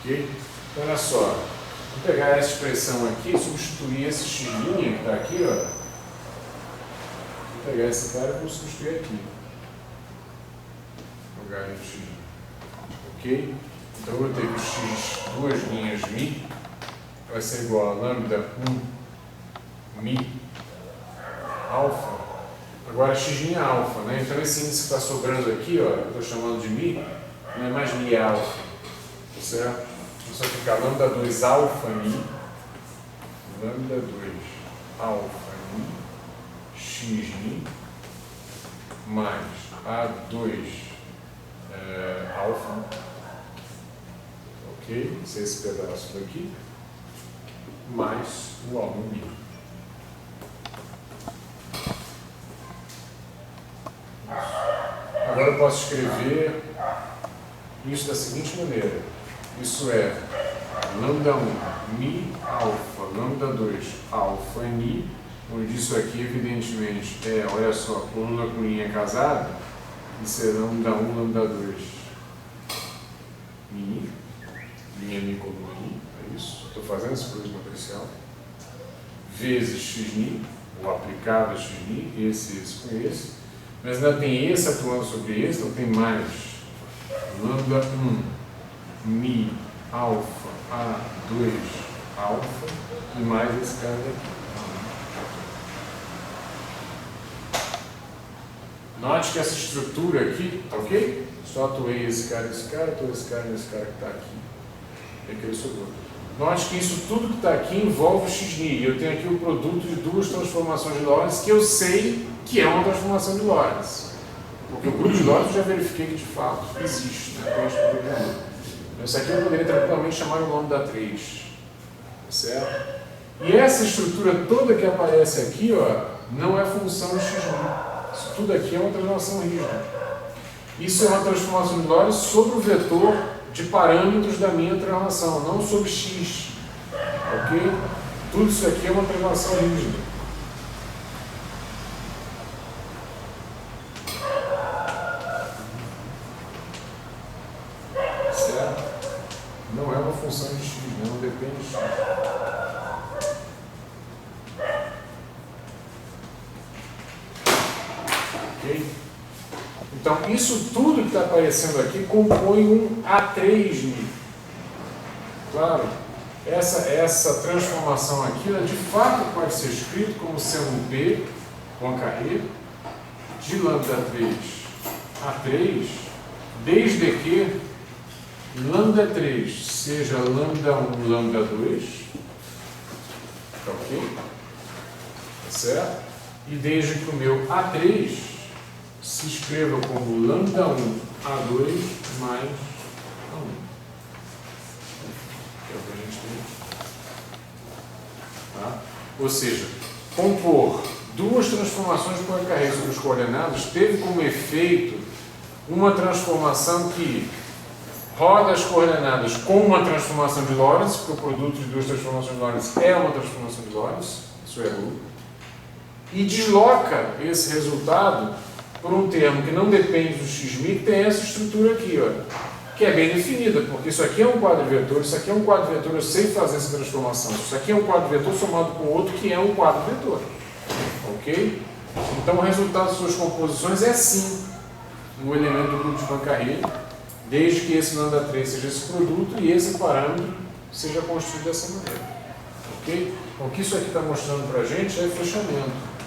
Ok? Então, olha só. Vou pegar essa expressão aqui, substituir esse x' que está aqui, ó. Vou pegar esse cara e vou substituir aqui. Lugar em x'. Ok? Então eu vou ter que o x duas linhas mi vai ser igual a lambda 1 mi alfa. Agora x' alfa, né? Então esse índice que está sobrando aqui, ó, eu estou chamando de mi, não é mais mi alfa. Certo? Então vai ficar lambda 2 alfa mi, lambda 2 alfa mi, x mi, mais A2 alfa, ok? Esse é esse pedaço daqui, mais o A1 mi. Agora eu posso escrever isso da seguinte maneira. Isso é lambda 1 mi alfa, lambda 2 alfa mi, onde isso aqui evidentemente olha só, coluna com linha casada, isso é lambda 1, lambda 2 mi, linha mi, coluna mi, é isso, estou fazendo esse produto matricial, vezes x mi, o aplicável XMI, esse com esse, mas ainda tem esse atuando sobre esse, então tem mais lambda 1, mi, alfa, A2, alfa, e mais esse cara daqui. Note que essa estrutura aqui, tá ok? Só atuei esse cara, atuei esse cara nesse cara que está aqui. É que ele sobrou. Note que isso tudo que está aqui envolve o XNI. Eu tenho aqui o produto de duas transformações de Lorentz que eu sei que é uma transformação de Lorentz. Porque o grupo de Lorentz eu já verifiquei que de fato existe. Né? Tem estrutura de grupo. Isso aqui eu poderia tranquilamente chamar o nome da 3. Certo? E essa estrutura toda que aparece aqui, ó, não é função do XNI. Isso tudo aqui é uma transformação rígida. Isso é uma transformação de Lorentz sobre o vetor de parâmetros da minha transformação, não sobre x. Ok? Tudo isso aqui é uma transformação rígida. Certo? Não é uma função de x, não depende de x. Ok? Então, isso tudo que está aparecendo aqui compõe um A3 Claro, essa transformação aqui, ela de fato pode ser escrito como sendo um P, Poincaré, de lambda 3 A3, desde que lambda 3 seja lambda 1, lambda 2, tá ok? Tá certo? E desde que o meu A3 se escreva como lambda 1 A2 mais A1. Que é o que a gente tem. Tá? Ou seja, compor duas transformações de Poincaré sobre os coordenados teve como efeito uma transformação que roda as coordenadas com uma transformação de Lorentz, porque o produto de duas transformações de Lorentz é uma transformação de Lorentz, isso é rho, e desloca esse resultado por um termo que não depende do x-mi, que tem essa estrutura aqui, ó, que é bem definida, porque isso aqui é um quadro vetor, isso aqui é um quadro vetor, eu sei fazer essa transformação, isso aqui é um quadro vetor somado com outro que é um quadro vetor, ok? Então o resultado de suas composições é sim um elemento do grupo de Poincaré, desde que esse lambda 3 seja esse produto e esse parâmetro seja construído dessa maneira, ok? Então o que isso aqui está mostrando para a gente é fechamento.